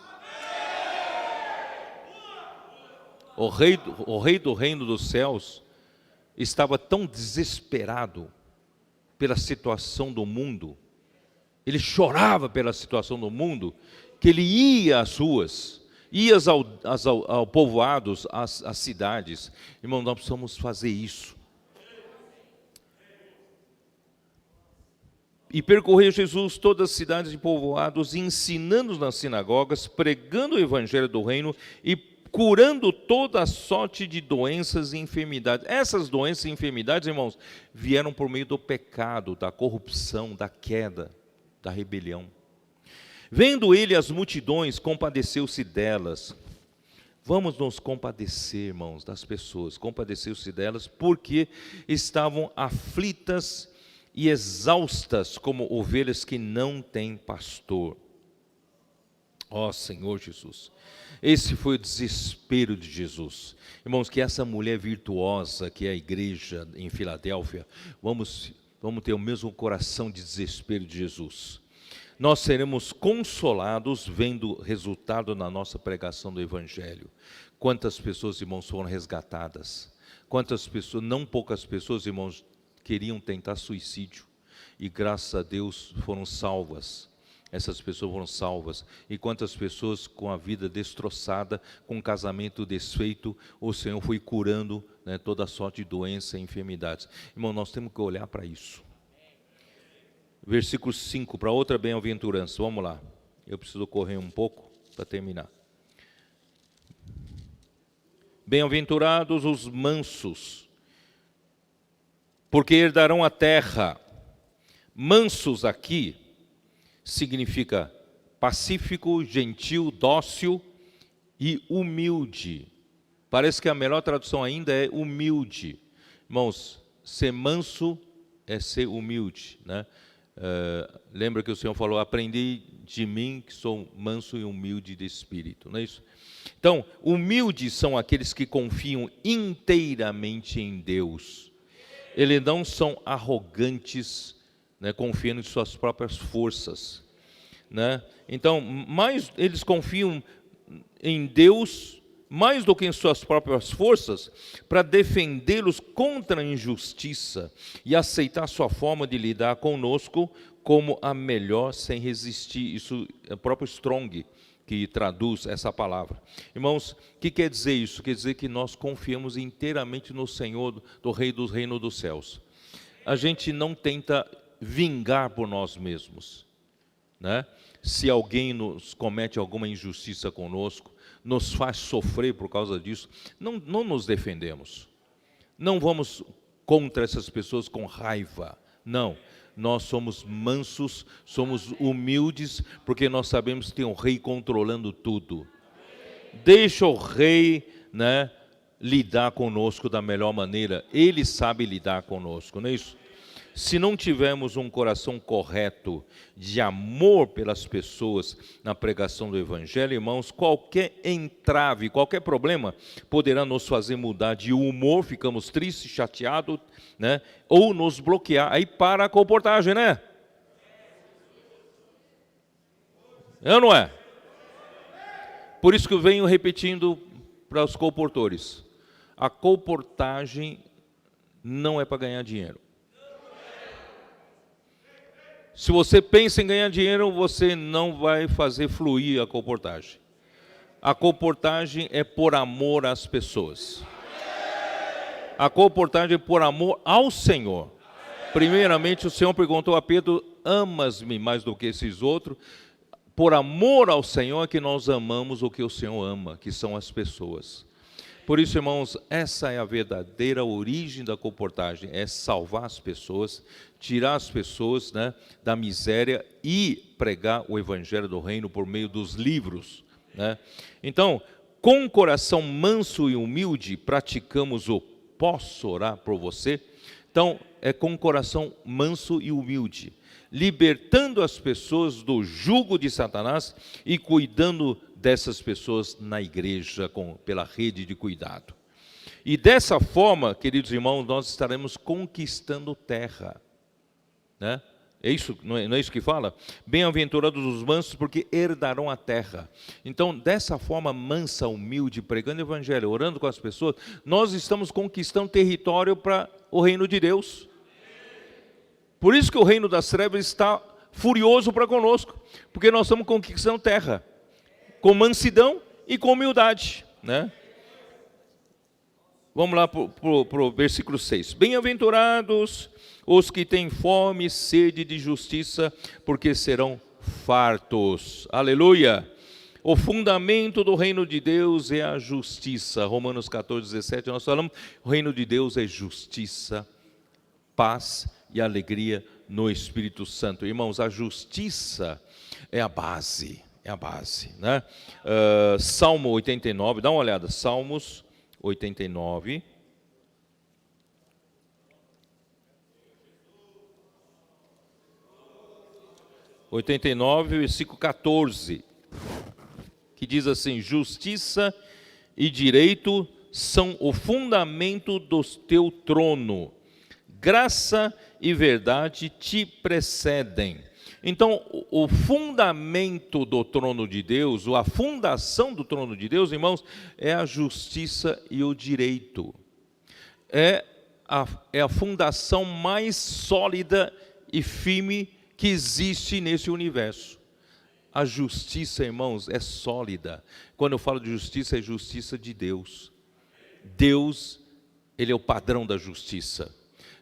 O rei do reino dos céus estava tão desesperado pela situação do mundo, ele chorava pela situação do mundo, que ele ia às ruas, ia ao povoados, às cidades. Irmão, nós precisamos fazer isso. E percorreu Jesus todas as cidades e povoados, ensinando nas sinagogas, pregando o evangelho do reino e curando toda a sorte de doenças e enfermidades. Essas doenças e enfermidades, irmãos, vieram por meio do pecado, da corrupção, da queda, da rebelião. Vendo ele as multidões, compadeceu-se delas. Vamos nos compadecer, irmãos, das pessoas. Compadeceu-se delas porque estavam aflitas e exaustas como ovelhas que não têm pastor. Ó Senhor Jesus, esse foi o desespero de Jesus. Irmãos, que essa mulher virtuosa, que é a igreja em Filadélfia, vamos ter o mesmo coração de desespero de Jesus. Nós seremos consolados vendo o resultado na nossa pregação do Evangelho. Quantas pessoas, irmãos, foram resgatadas. Quantas pessoas, não poucas pessoas, irmãos, queriam tentar suicídio. E graças a Deus foram salvas. Essas pessoas foram salvas. E quantas pessoas com a vida destroçada, com o casamento desfeito, o Senhor foi curando, né, toda a sorte de doença e enfermidades. Irmão, nós temos que olhar para isso. Versículo 5, para outra bem-aventurança. Vamos lá. Eu preciso correr um pouco para terminar. Bem-aventurados os mansos, porque herdarão a terra. Mansos aqui significa pacífico, gentil, dócil e humilde. Parece que a melhor tradução ainda é humilde. Irmãos, ser manso é ser humilde, né? Lembra que o Senhor falou, aprendi de mim que sou manso e humilde de espírito, não é isso? Então, humildes são aqueles que confiam inteiramente em Deus. Eles não são arrogantes, né, confiando em suas próprias forças, né? Então, eles confiam em Deus mais do que em suas próprias forças, para defendê-los contra a injustiça e aceitar sua forma de lidar conosco como a melhor, sem resistir. Isso é o próprio Strong que traduz essa palavra. Irmãos, o que quer dizer isso? Quer dizer que nós confiamos inteiramente no Senhor, do Rei do Reino dos Céus. A gente não tenta vingar por nós mesmos, né? Se alguém nos comete alguma injustiça conosco, nos faz sofrer por causa disso, não nos defendemos. Não vamos contra essas pessoas com raiva, não. Nós somos mansos, somos humildes, porque nós sabemos que tem um rei controlando tudo. Deixa o rei, né, lidar conosco da melhor maneira. Ele sabe lidar conosco, não é isso? Se não tivermos um coração correto de amor pelas pessoas na pregação do Evangelho, irmãos, qualquer entrave, qualquer problema poderá nos fazer mudar de humor, ficamos tristes, chateados, né? Ou nos bloquear. Aí para a comportagem, né? É ou não é? Por isso que eu venho repetindo para os colportores. A colportagem não é para ganhar dinheiro. Se você pensa em ganhar dinheiro, você não vai fazer fluir a colportagem. A colportagem é por amor às pessoas. A colportagem é por amor ao Senhor. Primeiramente, o Senhor perguntou a Pedro, amas-me mais do que esses outros? Por amor ao Senhor é que nós amamos o que o Senhor ama, que são as pessoas. Por isso, irmãos, essa é a verdadeira origem da colportagem, é salvar as pessoas, tirar as pessoas, né, da miséria e pregar o Evangelho do Reino por meio dos livros, né? Então, com coração manso e humilde, praticamos o posso orar por você? Então, é com coração manso e humilde, libertando as pessoas do jugo de Satanás e cuidando dessas pessoas na igreja, pela rede de cuidado. E dessa forma, queridos irmãos, nós estaremos conquistando terra, né? É isso, não é isso que fala? Bem-aventurados os mansos, porque herdarão a terra. Então, dessa forma mansa, humilde, pregando o Evangelho, orando com as pessoas, nós estamos conquistando território para o reino de Deus. Por isso que o reino das trevas está furioso para conosco, porque nós estamos conquistando terra, com mansidão e com humildade, né? Vamos lá para o versículo 6. Bem-aventurados os que têm fome e sede de justiça, porque serão fartos. Aleluia! O fundamento do reino de Deus é a justiça. Romanos 14, 17, nós falamos, o reino de Deus é justiça, paz e alegria no Espírito Santo. Irmãos, a justiça é a base. É a base, né? Salmo 89, dá uma olhada, Salmos 89. Versículo 14, que diz assim, justiça e direito são o fundamento do teu trono, graça e verdade te precedem. Então, o fundamento do trono de Deus, ou a fundação do trono de Deus, irmãos, é a justiça e o direito. É a fundação mais sólida e firme que existe nesse universo. A justiça, irmãos, é sólida. Quando eu falo de justiça, é justiça de Deus. Deus, Ele é o padrão da justiça.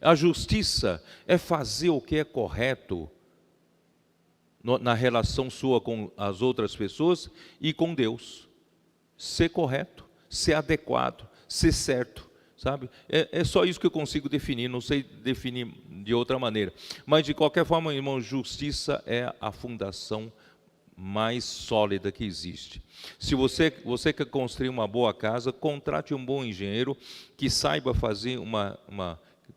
A justiça é fazer o que é correto na relação sua com as outras pessoas e com Deus. Ser correto, ser adequado, ser certo, sabe? É só isso que eu consigo definir, não sei definir de outra maneira. Mas de qualquer forma, irmão, justiça é a fundação mais sólida que existe. Se você quer construir uma boa casa, contrate um bom engenheiro que saiba fazer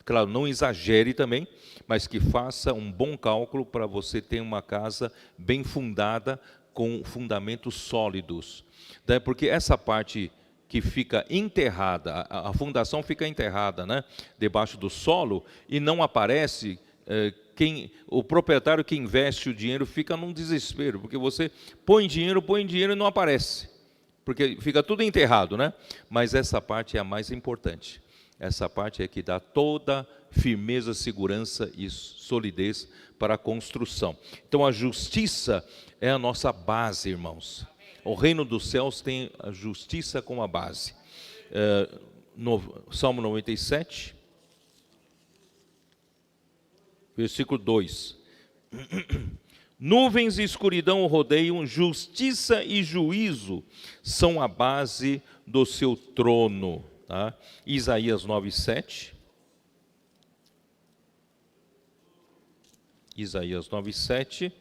Claro, não exagere também, mas que faça um bom cálculo para você ter uma casa bem fundada, com fundamentos sólidos. Porque essa parte que fica enterrada, a fundação fica enterrada, né, debaixo do solo, e não aparece, o proprietário que investe o dinheiro fica num desespero, porque você põe dinheiro e não aparece, porque fica tudo enterrado, né? Mas essa parte é a mais importante. Essa parte é que dá toda firmeza, segurança e solidez para a construção. Então a justiça é a nossa base, irmãos. O reino dos céus tem a justiça como a base. Salmo 97, versículo 2. Nuvens e escuridão o rodeiam, justiça e juízo são a base do seu trono. Tá? Isaías 9:7. Isaías 9:7.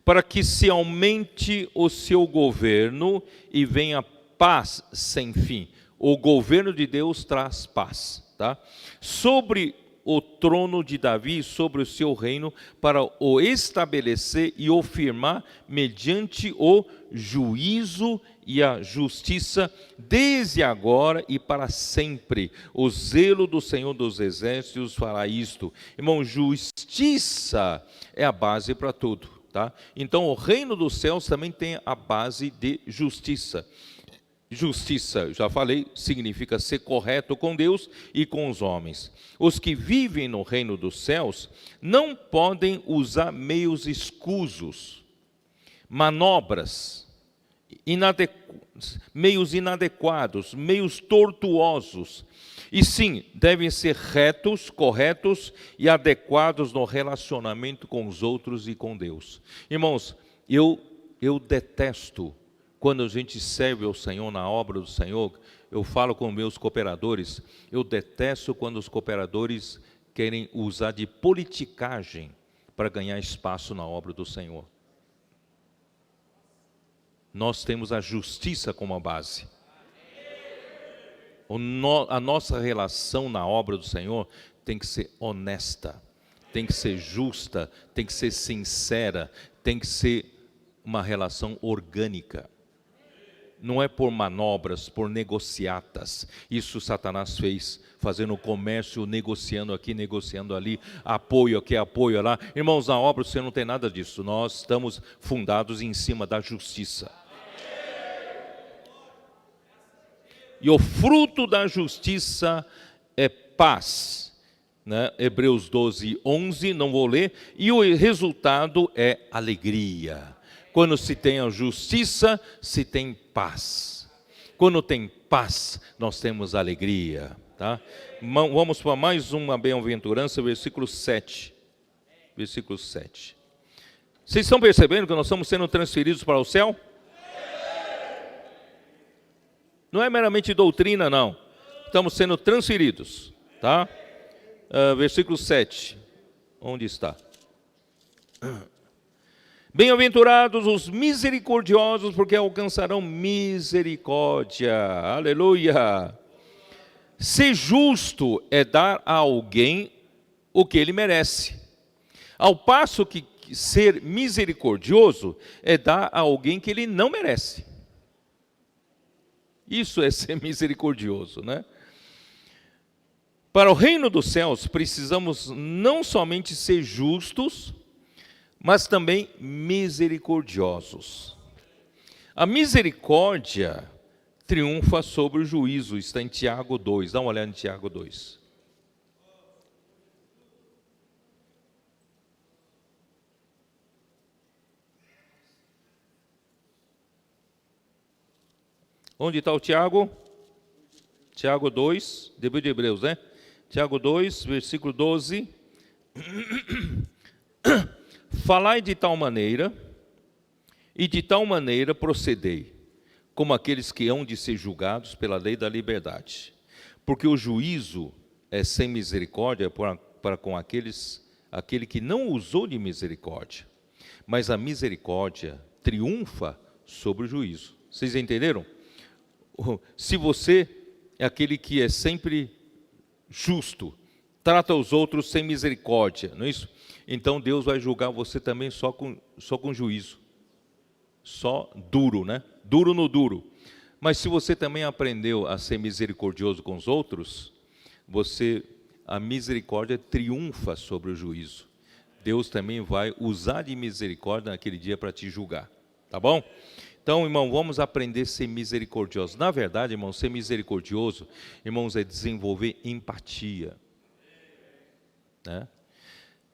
Para que se aumente o seu governo e venha paz sem fim. O governo de Deus traz paz, tá? Sobre o trono de Davi, sobre o seu reino, para o estabelecer e o firmar mediante o juízo e a justiça, desde agora e para sempre. O zelo do Senhor dos Exércitos fará isto. Irmão, justiça é a base para tudo, tá? Então, o reino dos céus também tem a base de justiça. Justiça, já falei, significa ser correto com Deus e com os homens. Os que vivem no reino dos céus não podem usar meios escusos, manobras, meios inadequados, meios tortuosos. E sim, devem ser retos, corretos e adequados no relacionamento com os outros e com Deus. Irmãos, eu detesto quando a gente serve ao Senhor na obra do Senhor. Eu falo com meus cooperadores, eu detesto quando os cooperadores querem usar de politicagem para ganhar espaço na obra do Senhor. Nós temos a justiça como a base. A nossa relação na obra do Senhor tem que ser honesta, tem que ser justa, tem que ser sincera, tem que ser uma relação orgânica. Não é por manobras, por negociatas. Isso Satanás fez, fazendo comércio, negociando aqui, negociando ali, apoio aqui, apoio lá. Irmãos, na obra você não tem nada disso. Nós estamos fundados em cima da justiça. E o fruto da justiça é paz, né? Hebreus 12:11, não vou ler. E o resultado é alegria. Quando se tem a justiça, se tem paz. Quando tem paz, nós temos alegria, tá? Vamos para mais uma bem-aventurança, versículo 7. Versículo 7. Vocês estão percebendo que nós estamos sendo transferidos para o céu? Não é meramente doutrina, não. Estamos sendo transferidos, tá? Versículo 7. Onde está? Bem-aventurados os misericordiosos, porque alcançarão misericórdia. Aleluia! Ser justo é dar a alguém o que ele merece. Ao passo que ser misericordioso é dar a alguém que ele não merece. Isso é ser misericordioso, né? Para o reino dos céus, precisamos não somente ser justos, mas também misericordiosos. A misericórdia triunfa sobre o juízo, está em Tiago 2. Dá uma olhada em Tiago 2. Onde está o Tiago? Tiago 2, depois de Hebreus, né? Tiago 2, versículo 12. Falai de tal maneira, e de tal maneira procedei, como aqueles que hão de ser julgados pela lei da liberdade. Porque o juízo é sem misericórdia para com aquele que não usou de misericórdia. Mas a misericórdia triunfa sobre o juízo. Vocês entenderam? Se você é aquele que é sempre justo, trata os outros sem misericórdia, não é isso? Então Deus vai julgar você também só com juízo, só duro, né? Duro no duro. Mas se você também aprendeu a ser misericordioso com os outros, a misericórdia triunfa sobre o juízo. Deus também vai usar de misericórdia naquele dia para te julgar, tá bom? Então, irmão, vamos aprender a ser misericordioso. Na verdade, irmão, ser misericordioso, irmãos, é desenvolver empatia, né?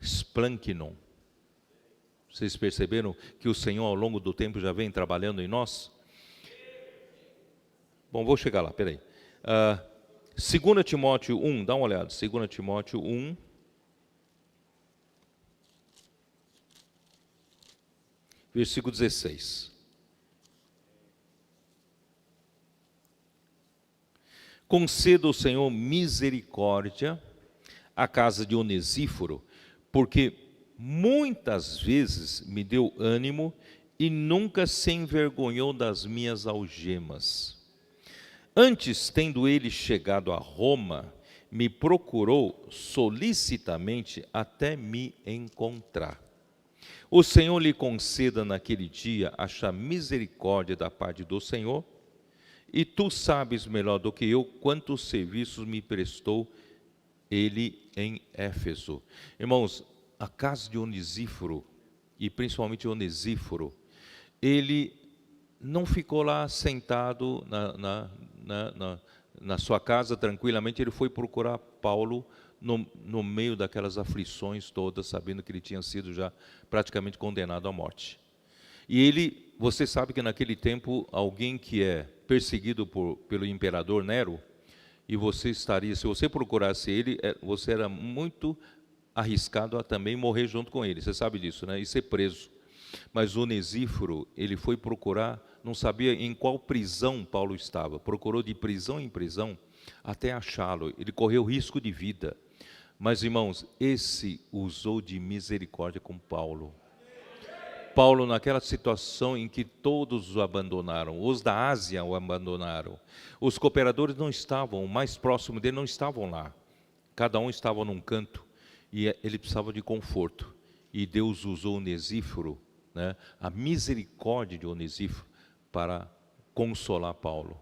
Splankinon. Vocês perceberam que o Senhor ao longo do tempo já vem trabalhando em nós? Bom, vou chegar lá, peraí. 2 Timóteo 1, dá uma olhada, 2 Timóteo 1. Versículo 16. Conceda ao Senhor misericórdia à casa de Onesíforo, porque muitas vezes me deu ânimo e nunca se envergonhou das minhas algemas. Antes, tendo ele chegado a Roma, me procurou solicitamente até me encontrar. O Senhor lhe conceda naquele dia achar misericórdia da parte do Senhor, e tu sabes melhor do que eu quantos serviços me prestou ele em Éfeso. Irmãos, a casa de Onesíforo, e principalmente Onesíforo, ele não ficou lá sentado na sua casa tranquilamente, ele foi procurar Paulo no meio daquelas aflições todas, sabendo que ele tinha sido já praticamente condenado à morte. E você sabe que naquele tempo, alguém que é perseguido pelo imperador Nero, e se você procurasse ele, você era muito arriscado a também morrer junto com ele, você sabe disso, né? E ser preso. Mas Onesíforo, ele foi procurar, não sabia em qual prisão Paulo estava, procurou de prisão em prisão até achá-lo, ele correu risco de vida. Mas, irmãos, esse usou de misericórdia com Paulo. Paulo, naquela situação em que todos o abandonaram, os da Ásia o abandonaram, os cooperadores não estavam, o mais próximo dele não estavam lá, cada um estava num canto, e ele precisava de conforto, e Deus usou Onesíforo, né, a misericórdia de Onesíforo, para consolar Paulo.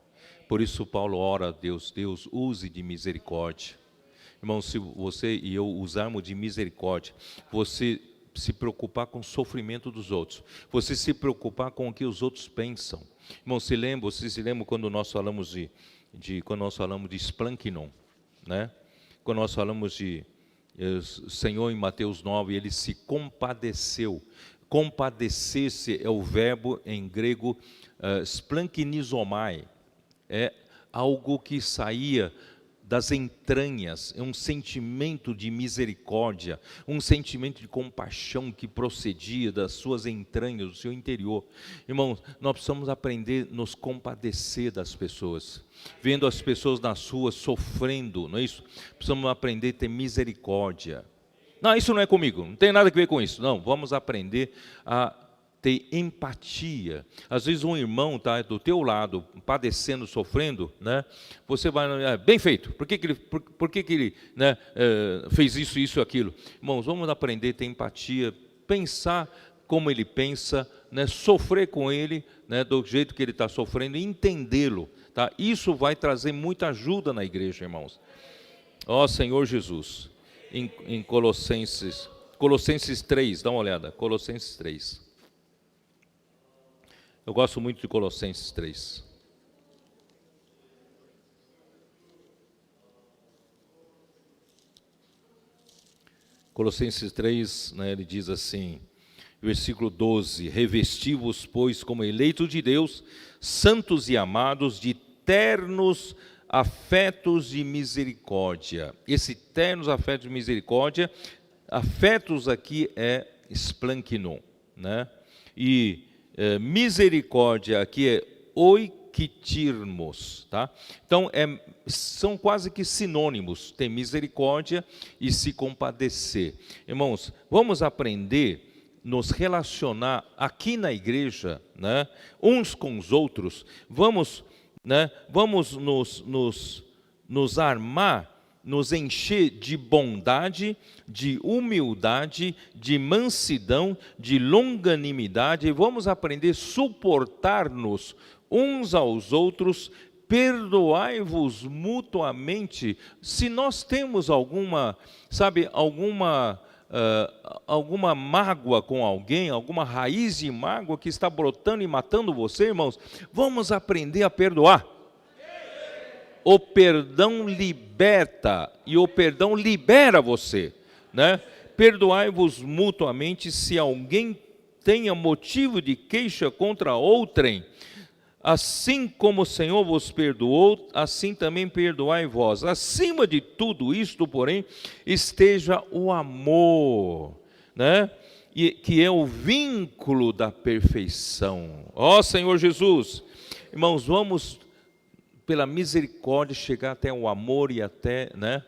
Por isso Paulo ora a Deus, Deus use de misericórdia. Irmão, se você e eu usarmos de misericórdia, você se preocupar com o sofrimento dos outros, você se preocupar com o que os outros pensam. Irmão, você se lembra quando nós falamos quando nós falamos de Splankinon, né? Quando nós falamos de Senhor em Mateus 9, ele se compadeceu. Compadecer-se é o verbo em grego splankinizomai, é algo que saía das entranhas, é um sentimento de misericórdia, um sentimento de compaixão que procedia das suas entranhas, do seu interior. Irmãos, nós precisamos aprender a nos compadecer das pessoas, vendo as pessoas nas ruas sofrendo, não é isso? Precisamos aprender a ter misericórdia. Não, isso não é comigo, não tem nada a ver com isso. Não, vamos aprender a ter empatia. Às vezes um irmão está do teu lado, padecendo, sofrendo, né? Você vai, bem feito, por que ele né, fez isso, aquilo? Irmãos, vamos aprender a ter empatia, pensar como ele pensa, né? Sofrer com ele, né, do jeito que ele está sofrendo, e entendê-lo. Tá? Isso vai trazer muita ajuda na igreja, irmãos. Ó Senhor Jesus, em Colossenses 3, dá uma olhada, Colossenses 3. Eu gosto muito de Colossenses 3. Colossenses 3, né, ele diz assim, versículo 12, revesti-vos, pois, como eleitos de Deus, santos e amados, de ternos afetos de misericórdia. Esse ternos afetos de misericórdia, afetos aqui é splankinon, né? E misericórdia aqui é oikitirmos, tá? Então são quase que sinônimos, ter misericórdia e se compadecer. Irmãos, vamos aprender nos relacionar aqui na igreja, né, uns com os outros. Vamos nos armar nos encher de bondade, de humildade, de mansidão, de longanimidade, e vamos aprender a suportar-nos uns aos outros, perdoai-vos mutuamente. Se nós temos alguma mágoa com alguém, alguma raiz de mágoa que está brotando e matando você, irmãos, vamos aprender a perdoar. O perdão liberta e o perdão libera você, né? Perdoai-vos mutuamente se alguém tenha motivo de queixa contra outrem. Assim como o Senhor vos perdoou, assim também perdoai vós. Acima de tudo isto, porém, esteja o amor, né? E que é o vínculo da perfeição. Ó Senhor Jesus, irmãos, vamos pela misericórdia chegar até o amor e até, né,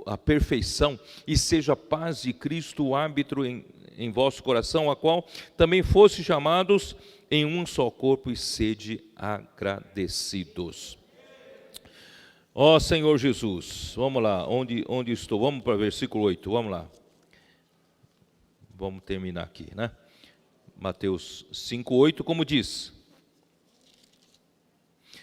a perfeição, e seja a paz de Cristo o árbitro em vosso coração, a qual também fosse chamados em um só corpo, e sede agradecidos. Ó Senhor Jesus, vamos lá, onde estou? Vamos para o versículo 8, vamos lá. Vamos terminar aqui, né? Mateus 5:8, como diz: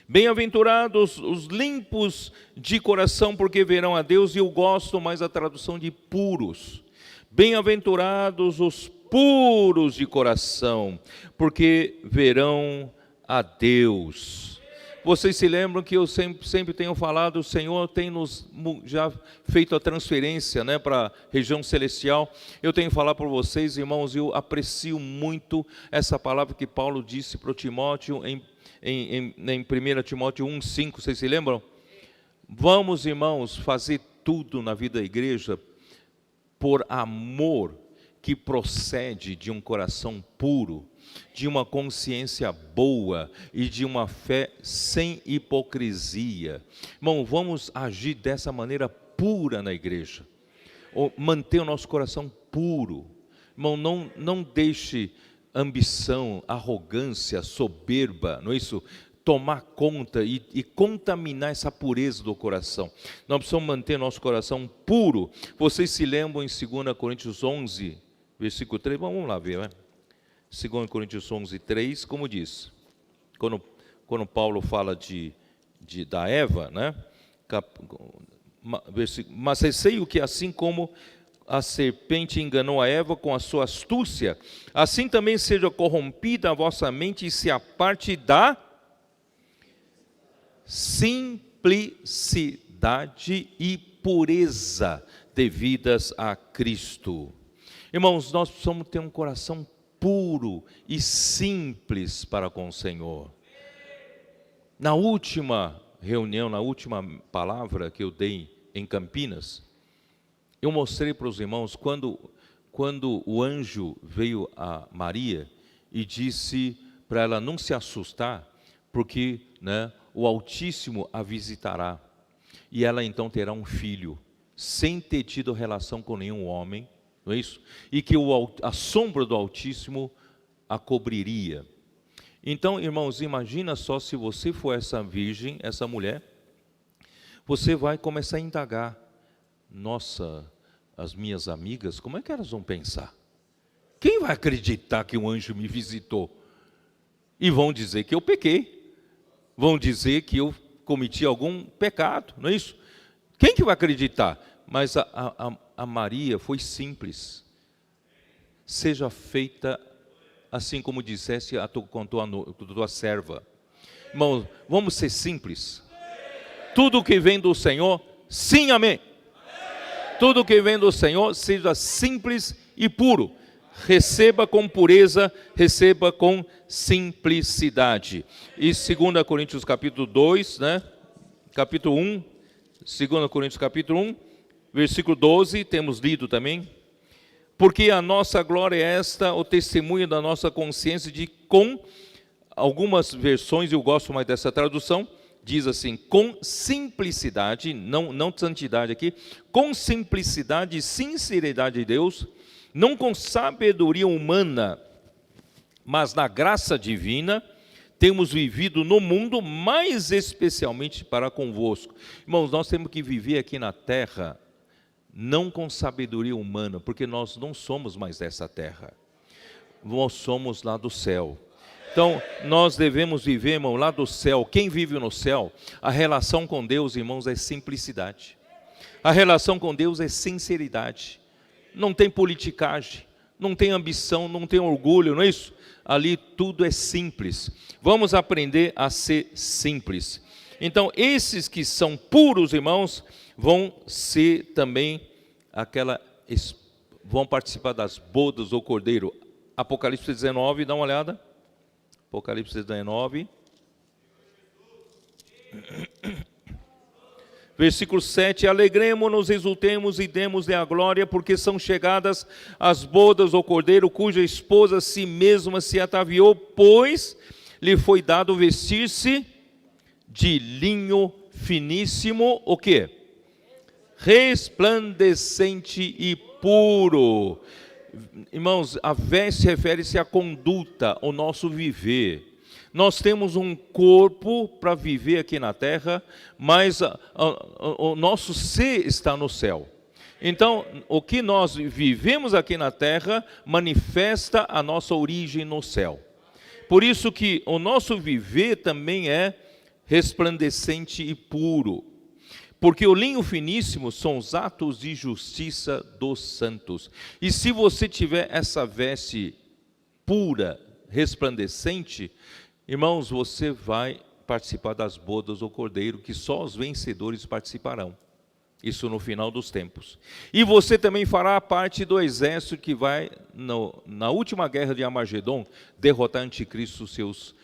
bem-aventurados os limpos de coração, porque verão a Deus. E eu gosto mais a tradução de puros. Bem-aventurados os puros de coração, porque verão a Deus. Vocês se lembram que eu sempre tenho falado, o Senhor tem nos já feito a transferência, né, para a região celestial. Eu tenho falado para vocês, irmãos, eu aprecio muito essa palavra que Paulo disse para o Timóteo em 1 Timóteo 1,5, vocês se lembram? Vamos, irmãos, fazer tudo na vida da igreja por amor, que procede de um coração puro, de uma consciência boa e de uma fé sem hipocrisia. Irmão, vamos agir dessa maneira pura na igreja, manter o nosso coração puro. Irmão, não deixe ambição, arrogância, soberba, não é isso? Tomar conta e contaminar essa pureza do coração. Nós precisamos manter nosso coração puro. Vocês se lembram em 2 Coríntios 11, versículo 3? Vamos lá ver, né? 2 Coríntios 11, 3, como diz? Quando Paulo fala da Eva, né? Mas receio que assim como a serpente enganou a Eva com a sua astúcia, assim também seja corrompida a vossa mente e se aparte da simplicidade e pureza devidas a Cristo. Irmãos, nós precisamos ter um coração puro e simples para com o Senhor. Na última reunião, na última palavra que eu dei em Campinas, eu mostrei para os irmãos quando o anjo veio a Maria e disse para ela não se assustar, porque, né, o Altíssimo a visitará, e ela então terá um filho, sem ter tido relação com nenhum homem, não é isso? E que a sombra do Altíssimo a cobriria. Então, irmãos, imagina só, se você for essa virgem, essa mulher, você vai começar a indagar: nossa, as minhas amigas, como é que elas vão pensar? Quem vai acreditar que um anjo me visitou? E vão dizer que eu pequei, vão dizer que eu cometi algum pecado, não é isso? Quem que vai acreditar? Mas a Maria foi simples. Seja feita assim como disseste com tua serva. Irmãos, vamos ser simples. Tudo que vem do Senhor, sim, amém. Tudo que vem do Senhor, seja simples e puro. Receba com pureza, receba com simplicidade. E 2 Coríntios capítulo 2, né? Capítulo 1, 2 Coríntios capítulo 1, versículo 12, temos lido também. Porque a nossa glória é esta, o testemunho da nossa consciência, de com algumas versões, eu gosto mais dessa tradução, diz assim: com simplicidade, não santidade aqui, com simplicidade e sinceridade de Deus, não com sabedoria humana, mas na graça divina, temos vivido no mundo, mais especialmente para convosco. Irmãos, nós temos que viver aqui na terra, não com sabedoria humana, porque nós não somos mais dessa terra. Nós somos lá do céu. Então, nós devemos viver, irmão, lá do céu. Quem vive no céu, a relação com Deus, irmãos, é simplicidade. A relação com Deus é sinceridade. Não tem politicagem, não tem ambição, não tem orgulho, não é isso? Ali tudo é simples. Vamos aprender a ser simples. Então, esses que são puros, irmãos, vão ser também vão participar das bodas do Cordeiro. Apocalipse 19, dá uma olhada. Apocalipse 19. Versículo 7, alegremo-nos, exultemos e demos-lhe a glória, porque são chegadas as bodas do Cordeiro, cuja esposa si mesma se ataviou, pois lhe foi dado vestir-se de linho finíssimo, o quê? Resplandecente e puro. Irmãos, a veste refere-se à conduta, ao nosso viver. Nós temos um corpo para viver aqui na terra, mas o nosso ser está no céu. Então, o que nós vivemos aqui na terra manifesta a nossa origem no céu. Por isso que o nosso viver também é resplandecente e puro. Porque o linho finíssimo são os atos de justiça dos santos. E se você tiver essa veste pura, resplandecente, irmãos, você vai participar das bodas do Cordeiro, que só os vencedores participarão. Isso no final dos tempos. E você também fará parte do exército que vai, na última guerra de Armagedon, derrotar Anticristo, seus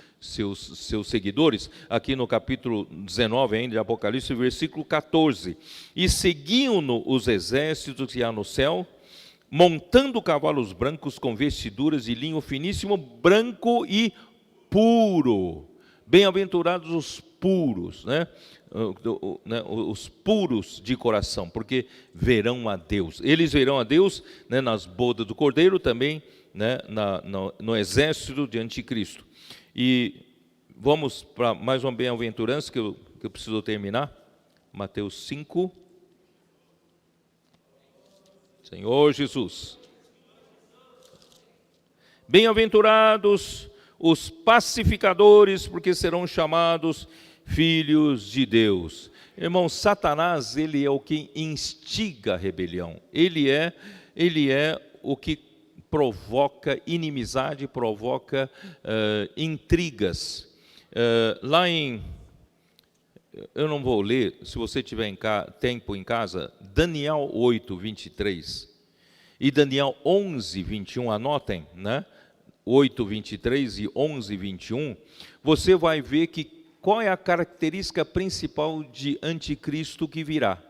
seguidores, aqui no capítulo 19 ainda de Apocalipse, versículo 14. E seguiam-no os exércitos que há no céu, montando cavalos brancos com vestiduras de linho finíssimo, branco e puro. Bem-aventurados os puros, né? Os puros de coração, porque verão a Deus. Eles verão a Deus, né, nas bodas do Cordeiro, também, né, no exército de Anticristo. E vamos para mais uma bem-aventurança que eu preciso terminar. Mateus 5. Senhor Jesus. Bem-aventurados os pacificadores, porque serão chamados filhos de Deus. Irmão, Satanás, ele é o que instiga a rebelião. Ele é o que provoca inimizade, provoca intrigas. Lá em, eu não vou ler, se você tiver tempo em casa, Daniel 8, 23 e Daniel 11, 21, anotem, né? 8, 23 e 11, 21, você vai ver que qual é a característica principal de anticristo que virá.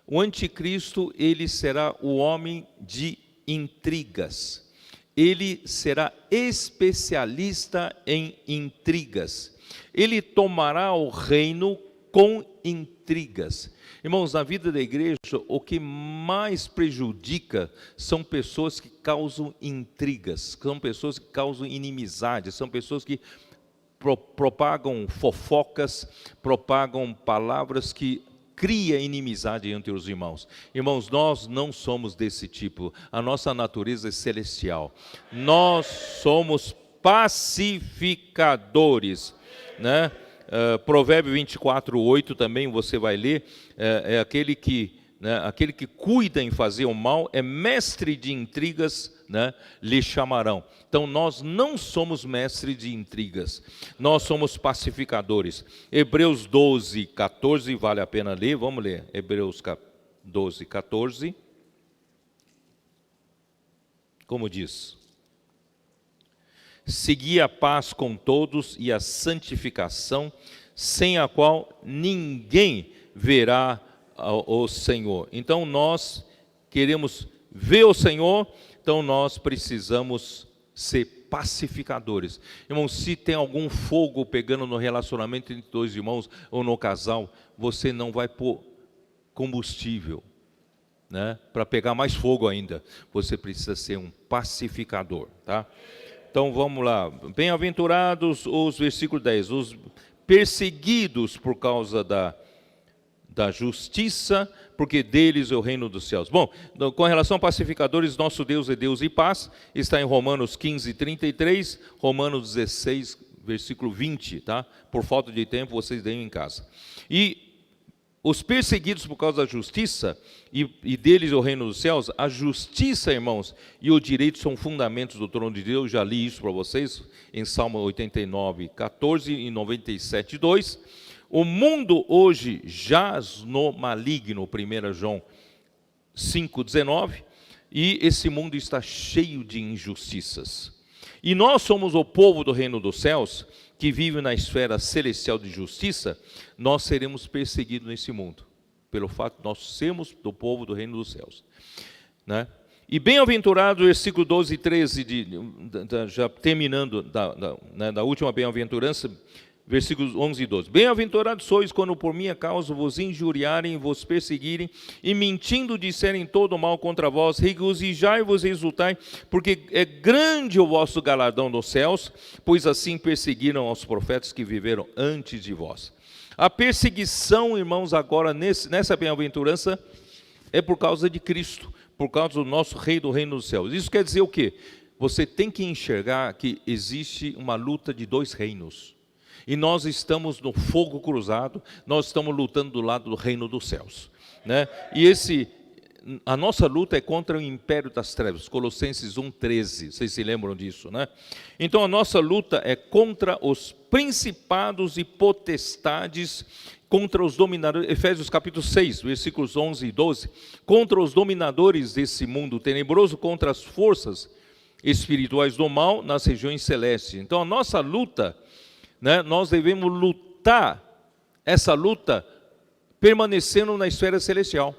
O anticristo, ele será o homem de intrigas. Ele será especialista em intrigas. Ele tomará o reino com intrigas. Irmãos, na vida da igreja, o que mais prejudica são pessoas que causam intrigas, são pessoas que causam inimizade, são pessoas que propagam fofocas, propagam palavras que criam inimizade entre os irmãos. Irmãos, nós não somos desse tipo, a nossa natureza é celestial. Nós somos pacificadores, né? Provérbio 24, 8 também você vai ler, aquele que cuida em fazer o mal, é mestre de intrigas, né, lhe chamarão. Então nós não somos mestres de intrigas, nós somos pacificadores. Hebreus 12, 14, vale a pena ler, vamos ler, Hebreus 12, 14, como diz: segui a paz com todos e a santificação, sem a qual ninguém verá o Senhor. Então nós queremos ver o Senhor, então nós precisamos ser pacificadores. Irmãos, se tem algum fogo pegando no relacionamento entre dois irmãos ou no casal, você não vai pôr combustível, né, para pegar mais fogo ainda. Você precisa ser um pacificador, tá? Então vamos lá. Bem-aventurados os, versículo 10, os perseguidos por causa da justiça, porque deles é o reino dos céus. Bom, com relação a pacificadores, nosso Deus é Deus e paz, está em Romanos 15, 33, Romanos 16, versículo 20, tá? Por falta de tempo, vocês deem em casa. E os perseguidos por causa da justiça, e deles é o reino dos céus, a justiça, irmãos, e o direito são fundamentos do trono de Deus. Já li isso para vocês, em Salmo 89, 14 e 97, 2. O mundo hoje jaz no maligno, 1 João 5, 19, e esse mundo está cheio de injustiças. E nós somos o povo do reino dos céus, que vive na esfera celestial de justiça. Nós seremos perseguidos nesse mundo, pelo fato de nós sermos do povo do reino dos céus, né? E bem-aventurado, versículo 12 e 13, já terminando da última bem-aventurança, versículos 11 e 12. Bem-aventurados sois quando por minha causa vos injuriarem, vos perseguirem, e mentindo disserem todo mal contra vós, regozijai-vos e exultai, porque é grande o vosso galardão nos céus, pois assim perseguiram os profetas que viveram antes de vós. A perseguição, irmãos, agora nessa bem-aventurança, é por causa de Cristo, por causa do nosso Rei do reino dos céus. Isso quer dizer o quê? Você tem que enxergar que existe uma luta de dois reinos. E nós estamos no fogo cruzado, nós estamos lutando do lado do reino dos céus, né? E a nossa luta é contra o império das trevas, Colossenses 1,13, vocês se lembram disso, né? Então a nossa luta é contra os principados e potestades, contra os dominadores, Efésios capítulo 6, versículos 11 e 12, contra os dominadores desse mundo tenebroso, contra as forças espirituais do mal nas regiões celestes. Então a nossa luta, né, nós devemos lutar, essa luta permanecendo na esfera celestial.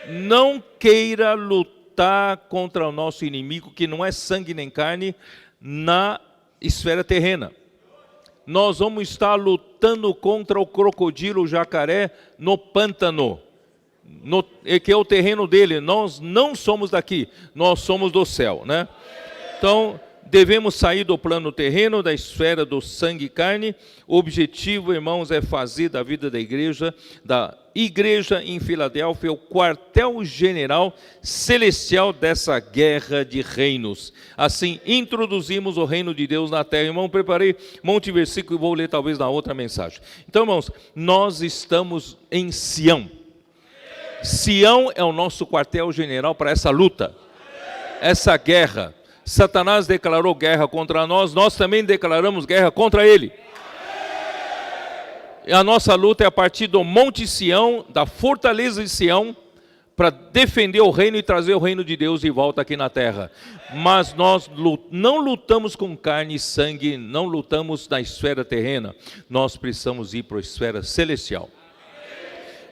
Não queira lutar contra o nosso inimigo, que não é sangue nem carne, na esfera terrena. Nós vamos estar lutando contra o crocodilo, o jacaré, no pântano, que é o terreno dele. Nós não somos daqui, nós somos do céu, né? Então, devemos sair do plano terreno, da esfera do sangue e carne. O objetivo, irmãos, é fazer da vida da igreja em Filadélfia, o quartel-general celestial dessa guerra de reinos. Assim, introduzimos o reino de Deus na terra. Irmão, preparei um monte de versículo e vou ler talvez na outra mensagem. Então, irmãos, nós estamos em Sião. Sião é o nosso quartel-general para essa luta, essa guerra. Satanás declarou guerra contra nós, nós também declaramos guerra contra ele. E a nossa luta é a partir do Monte Sião, da fortaleza de Sião, para defender o reino e trazer o reino de Deus de volta aqui na terra. Mas nós não lutamos com carne e sangue, não lutamos na esfera terrena, nós precisamos ir para a esfera celestial.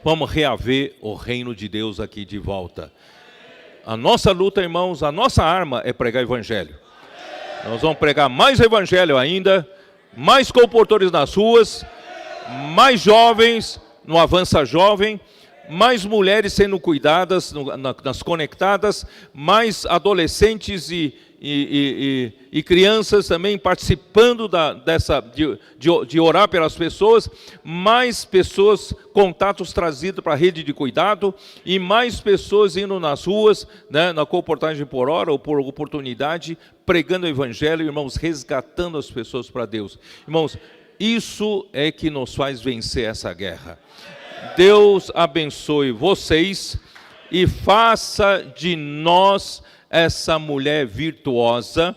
Vamos reaver o reino de Deus aqui de volta. A nossa luta, irmãos, a nossa arma é pregar evangelho. Nós vamos pregar mais evangelho ainda, mais comportores nas ruas, mais jovens no Avança Jovem, mais mulheres sendo cuidadas nas conectadas, mais adolescentes e crianças também participando de orar pelas pessoas, mais pessoas, contatos trazidos para a rede de cuidado, e mais pessoas indo nas ruas, né, na comportagem por hora ou por oportunidade, pregando o evangelho, irmãos, resgatando as pessoas para Deus. Irmãos, isso é que nos faz vencer essa guerra. Deus abençoe vocês e faça de nós essa mulher virtuosa,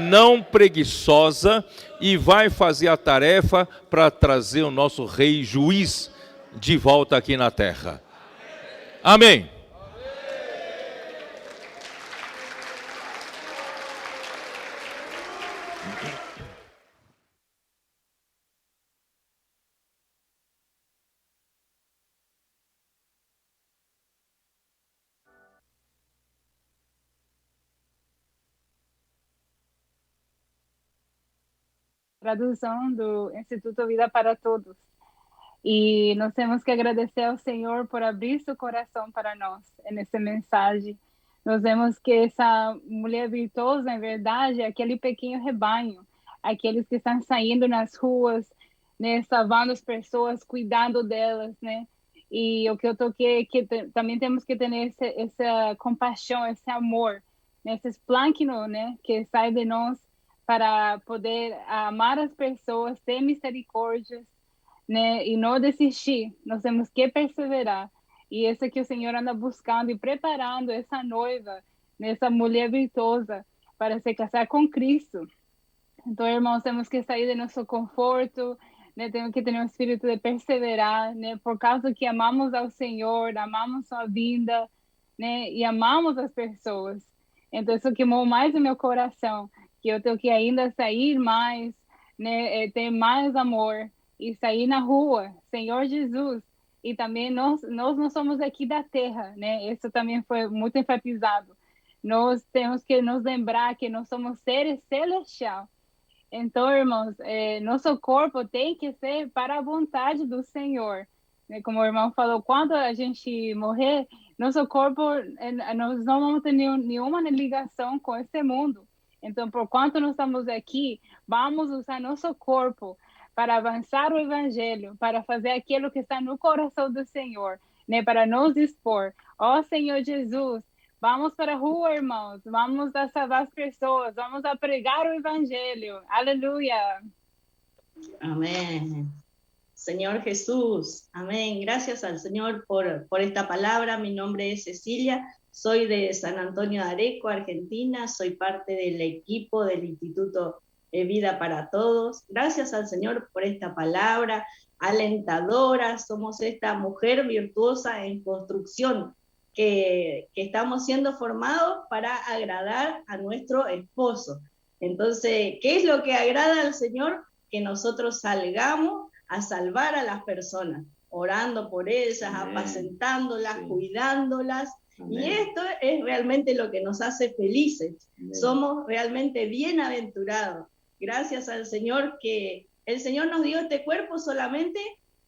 não preguiçosa, e vai fazer a tarefa para trazer o nosso rei juiz de volta aqui na terra. Amém. Tradução do Instituto Vida para Todos. E nós temos que agradecer ao Senhor por abrir seu coração para nós, nessa mensagem Nós vemos que essa mulher virtuosa, na verdade, é aquele pequeno rebanho, aqueles que estão saindo nas ruas, né, salvando as pessoas, cuidando delas, né? E o que eu toquei é que também temos que ter essa compaixão, esse amor, né? Esses plâncton, né, que sai de nós para poder amar as pessoas, ter misericórdia, né, e não desistir. Nós temos que perseverar. E isso que o Senhor anda buscando e preparando essa noiva, né, essa mulher virtuosa para se casar com Cristo. Então, irmãos, temos que sair do nosso conforto, né? Temos que ter um espírito de perseverar, né? Por causa que amamos ao Senhor, amamos sua vinda, né? E amamos as pessoas. Então, isso queimou mais o meu coração, que eu tenho que ainda sair mais, né? Ter mais amor e sair na rua, Senhor Jesus. E também nós não somos aqui da terra, né? Isso também foi muito enfatizado. Nós temos que nos lembrar que nós somos seres celestiais. Então, irmãos, nosso corpo tem que ser para a vontade do Senhor. Né? Como o irmão falou, quando a gente morrer, nosso corpo, nós não vamos ter nenhuma ligação com esse mundo. Então, por quanto nós estamos aqui, vamos usar nosso corpo para avançar o Evangelho, para fazer aquilo que está no coração do Senhor, né? Para nos expor. Ó Senhor Jesus, vamos para a rua, irmãos. Vamos a salvar as pessoas. Vamos a pregar o evangelho. Aleluya. Amén. Señor Jesús, amén. Gracias al Señor por esta palabra. Mi nombre es Cecilia, soy de San Antonio de Areco, Argentina. Soy parte del equipo del Instituto Vida para Todos. Gracias al Señor por esta palabra alentadora. Somos esta mujer virtuosa en construcción, que estamos siendo formados para agradar a nuestro esposo. Entonces, ¿qué es lo que agrada al Señor? Que nosotros salgamos a salvar a las personas, orando por ellas, amén, apacentándolas, sí, cuidándolas. Amén. Y esto es realmente lo que nos hace felices. Amén. Somos realmente bienaventurados. Gracias al Señor, que el Señor nos dio este cuerpo solamente,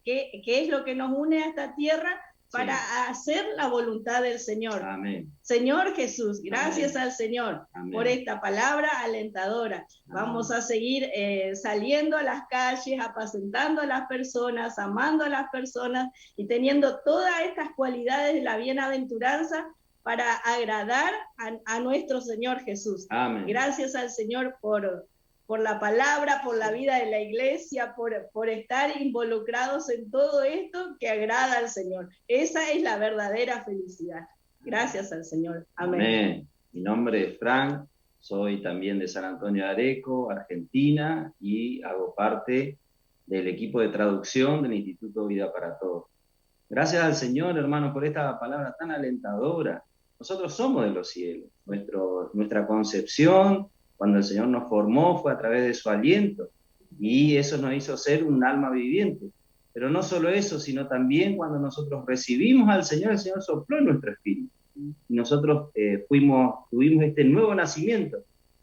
que es lo que nos une a esta tierra, para sí, hacer la voluntad del Señor. Amén. Señor Jesús, gracias amén, al Señor, amén, por esta palabra alentadora. Amén. Vamos a seguir saliendo a las calles, apacentando a las personas, amando a las personas y teniendo todas estas cualidades de la bienaventuranza para agradar a nuestro Señor Jesús. Amén. Gracias al Señor por la palabra, por la vida de la iglesia, por estar involucrados en todo esto que agrada al Señor. Esa es la verdadera felicidad. Gracias al Señor. Amén. Amén. Mi nombre es Frank, soy también de San Antonio de Areco, Argentina, y hago parte del equipo de traducción del Instituto Vida para Todos. Gracias al Señor, hermanos, por esta palabra tan alentadora. Nosotros somos de los cielos. Nuestra concepción, cuando el Señor nos formó, fue a través de su aliento, y eso nos hizo ser un alma viviente. Pero no solo eso, sino también cuando nosotros recibimos al Señor, el Señor sopló en nuestro espíritu. Y nosotros tuvimos este nuevo nacimiento.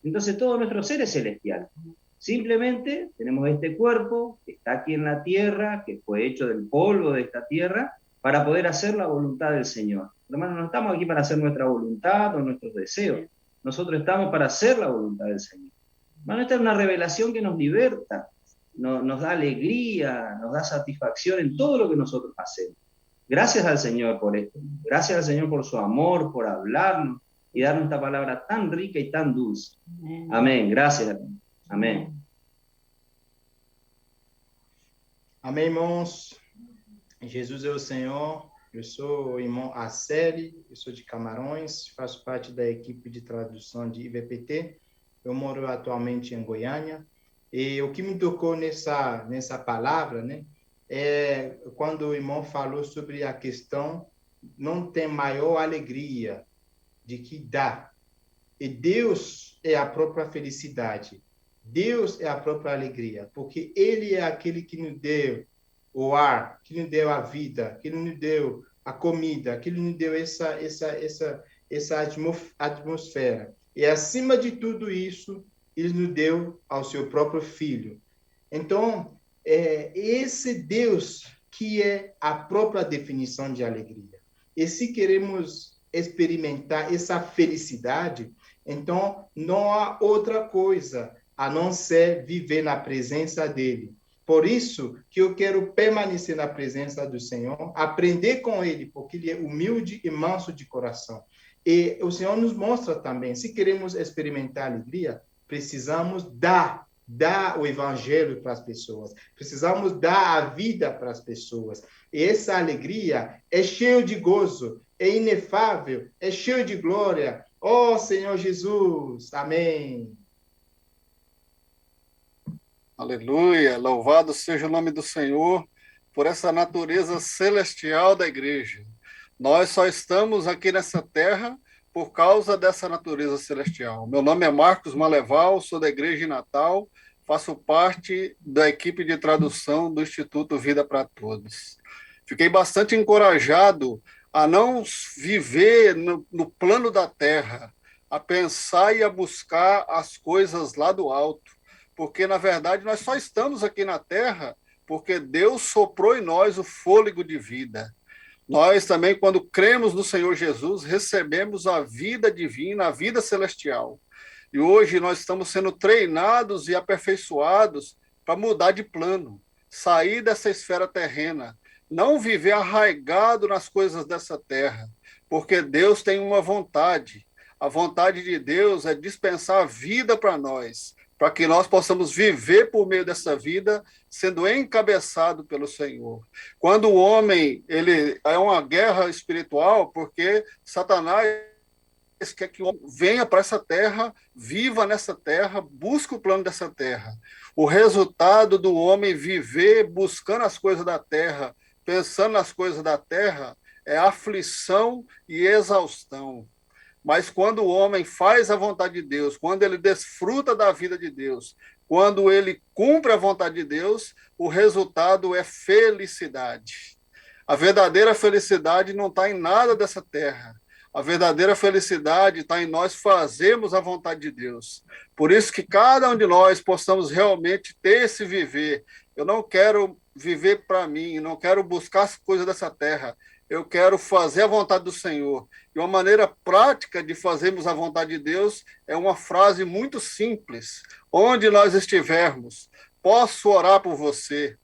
Entonces todo nuestro ser es celestial. Simplemente tenemos este cuerpo que está aquí en la tierra, que fue hecho del polvo de esta tierra, para poder hacer la voluntad del Señor. Hermanos, no estamos aquí para hacer nuestra voluntad o nuestros deseos. Nosotros estamos para hacer la voluntad del Señor. Bueno, esta es una revelación que nos liberta, nos da alegría, nos da satisfacción en todo lo que nosotros hacemos. Gracias al Señor por esto. Gracias al Señor por su amor, por hablarnos y darnos esta palabra tan rica y tan dulce. Amén. Amén. Gracias. Amém. Amém, irmãos. Jesus é o Senhor. Eu sou o irmão Aceli, eu sou de Camarões, faço parte da equipe de tradução de IVPT. Eu moro atualmente em Goiânia. E o que me tocou nessa palavra, né, é quando o irmão falou sobre a questão não tem maior alegria de que dá. E Deus é a própria felicidade. Deus é a própria alegria, porque Ele é aquele que nos deu o ar, que nos deu a vida, que nos deu a comida, que nos deu essa atmosfera. E acima de tudo isso, Ele nos deu ao seu próprio Filho. Então, esse Deus que é a própria definição de alegria. E se queremos experimentar essa felicidade, então não há outra coisa a não ser viver na presença dele. Por isso que eu quero permanecer na presença do Senhor, aprender com ele, porque ele é humilde e manso de coração. E o Senhor nos mostra também, se queremos experimentar alegria, precisamos dar o evangelho para as pessoas, precisamos dar a vida para as pessoas. E essa alegria é cheia de gozo, é inefável, é cheia de glória. Oh, Senhor Jesus, amém. Aleluia, louvado seja o nome do Senhor por essa natureza celestial da igreja. Nós só estamos aqui nessa terra por causa dessa natureza celestial. Meu nome é Marcos Maleval, sou da igreja em Natal, faço parte da equipe de tradução do Instituto Vida para Todos. Fiquei bastante encorajado a não viver no plano da terra, a pensar e a buscar as coisas lá do alto, porque, na verdade, nós só estamos aqui na terra porque Deus soprou em nós o fôlego de vida. Nós também, quando cremos no Senhor Jesus, recebemos a vida divina, a vida celestial. E hoje nós estamos sendo treinados e aperfeiçoados para mudar de plano, sair dessa esfera terrena, não viver arraigado nas coisas dessa terra, porque Deus tem uma vontade. A vontade de Deus é dispensar a vida para nós, para que nós possamos viver por meio dessa vida, sendo encabeçado pelo Senhor. Quando o homem, ele é uma guerra espiritual, porque Satanás quer que o homem venha para essa terra, viva nessa terra, busque o plano dessa terra. O resultado do homem viver buscando as coisas da terra, pensando nas coisas da terra, é aflição e exaustão. Mas quando o homem faz a vontade de Deus, quando ele desfruta da vida de Deus, quando ele cumpre a vontade de Deus, o resultado é felicidade. A verdadeira felicidade não está em nada dessa terra. A verdadeira felicidade está em nós fazermos a vontade de Deus. Por isso que cada um de nós possamos realmente ter esse viver. Eu não quero viver para mim, não quero buscar as coisas dessa terra. Eu quero fazer a vontade do Senhor. E uma maneira prática de fazermos a vontade de Deus é uma frase muito simples. Onde nós estivermos, posso orar por você.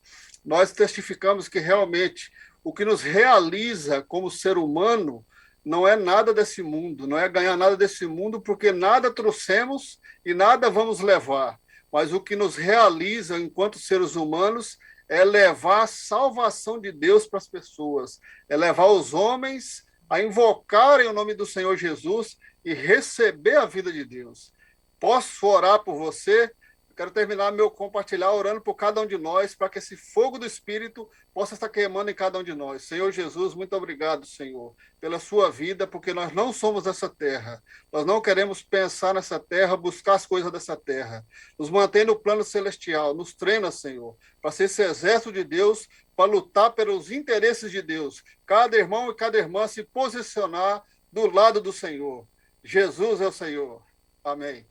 Nós testificamos que realmente o que nos realiza como ser humano não é nada desse mundo, não é ganhar nada desse mundo, porque nada trouxemos e nada vamos levar. Mas o que nos realiza enquanto seres humanos é levar a salvação de Deus para as pessoas, é levar os homens a invocarem o nome do Senhor Jesus e receber a vida de Deus. Posso orar por você? Eu quero terminar meu compartilhar orando por cada um de nós, para que esse fogo do Espírito possa estar queimando em cada um de nós. Senhor Jesus, muito obrigado, Senhor, pela sua vida, porque nós não somos dessa terra. Nós não queremos pensar nessa terra, buscar as coisas dessa terra. Nos mantém no plano celestial, nos treina, Senhor, para ser esse exército de Deus, para lutar pelos interesses de Deus. Cada irmão e cada irmã se posicionar do lado do Senhor. Jesus é o Senhor. Amém.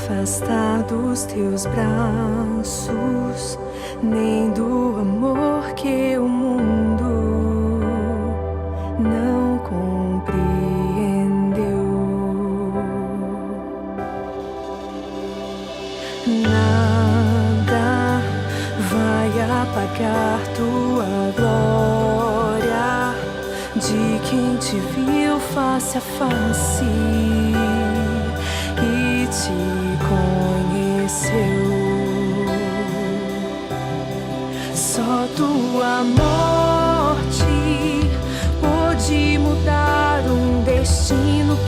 afastar dos teus braços, nem do amor que o mundo não compreendeu. Nada vai apagar tua glória de quem te viu face a face e te conheceu. Só tua morte pôde mudar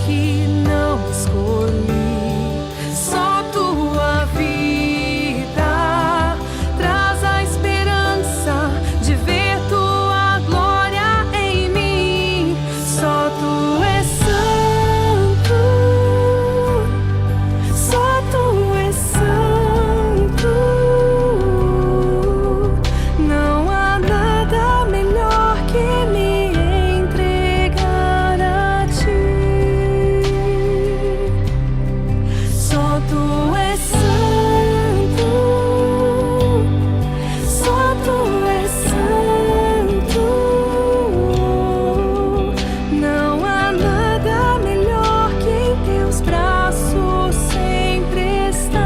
que não escolhi. Só tua vida traz a esperança de ver tua glória em mim. Só tu és santo, só tu és santo. Não há nada melhor que me entregar a ti. Só tu és santo, só tu és santo. Não há nada melhor que em teus braços sempre estar.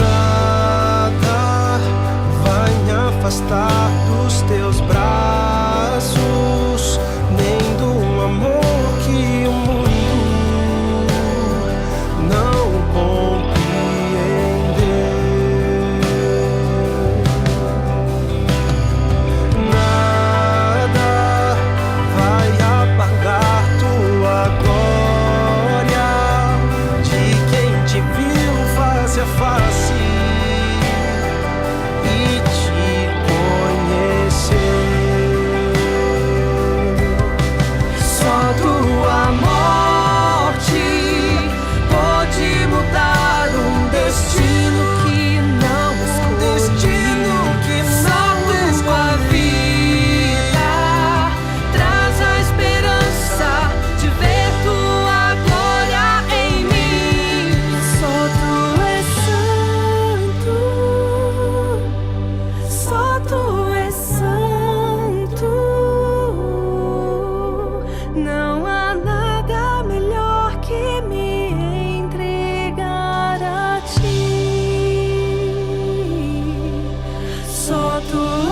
Nada vai me afastar dos teus braços, nem do amor que o mundo não compreender. Nada vai apagar tua glória de quem te viu face a face e te conhecer. Só tua morte pode mudar um destino que não escolhi. Só tua vida traz a esperança de ver tua glória em mim. Só tu és santo, só tu és santo. Não há nada melhor que me entregar a ti. Só tu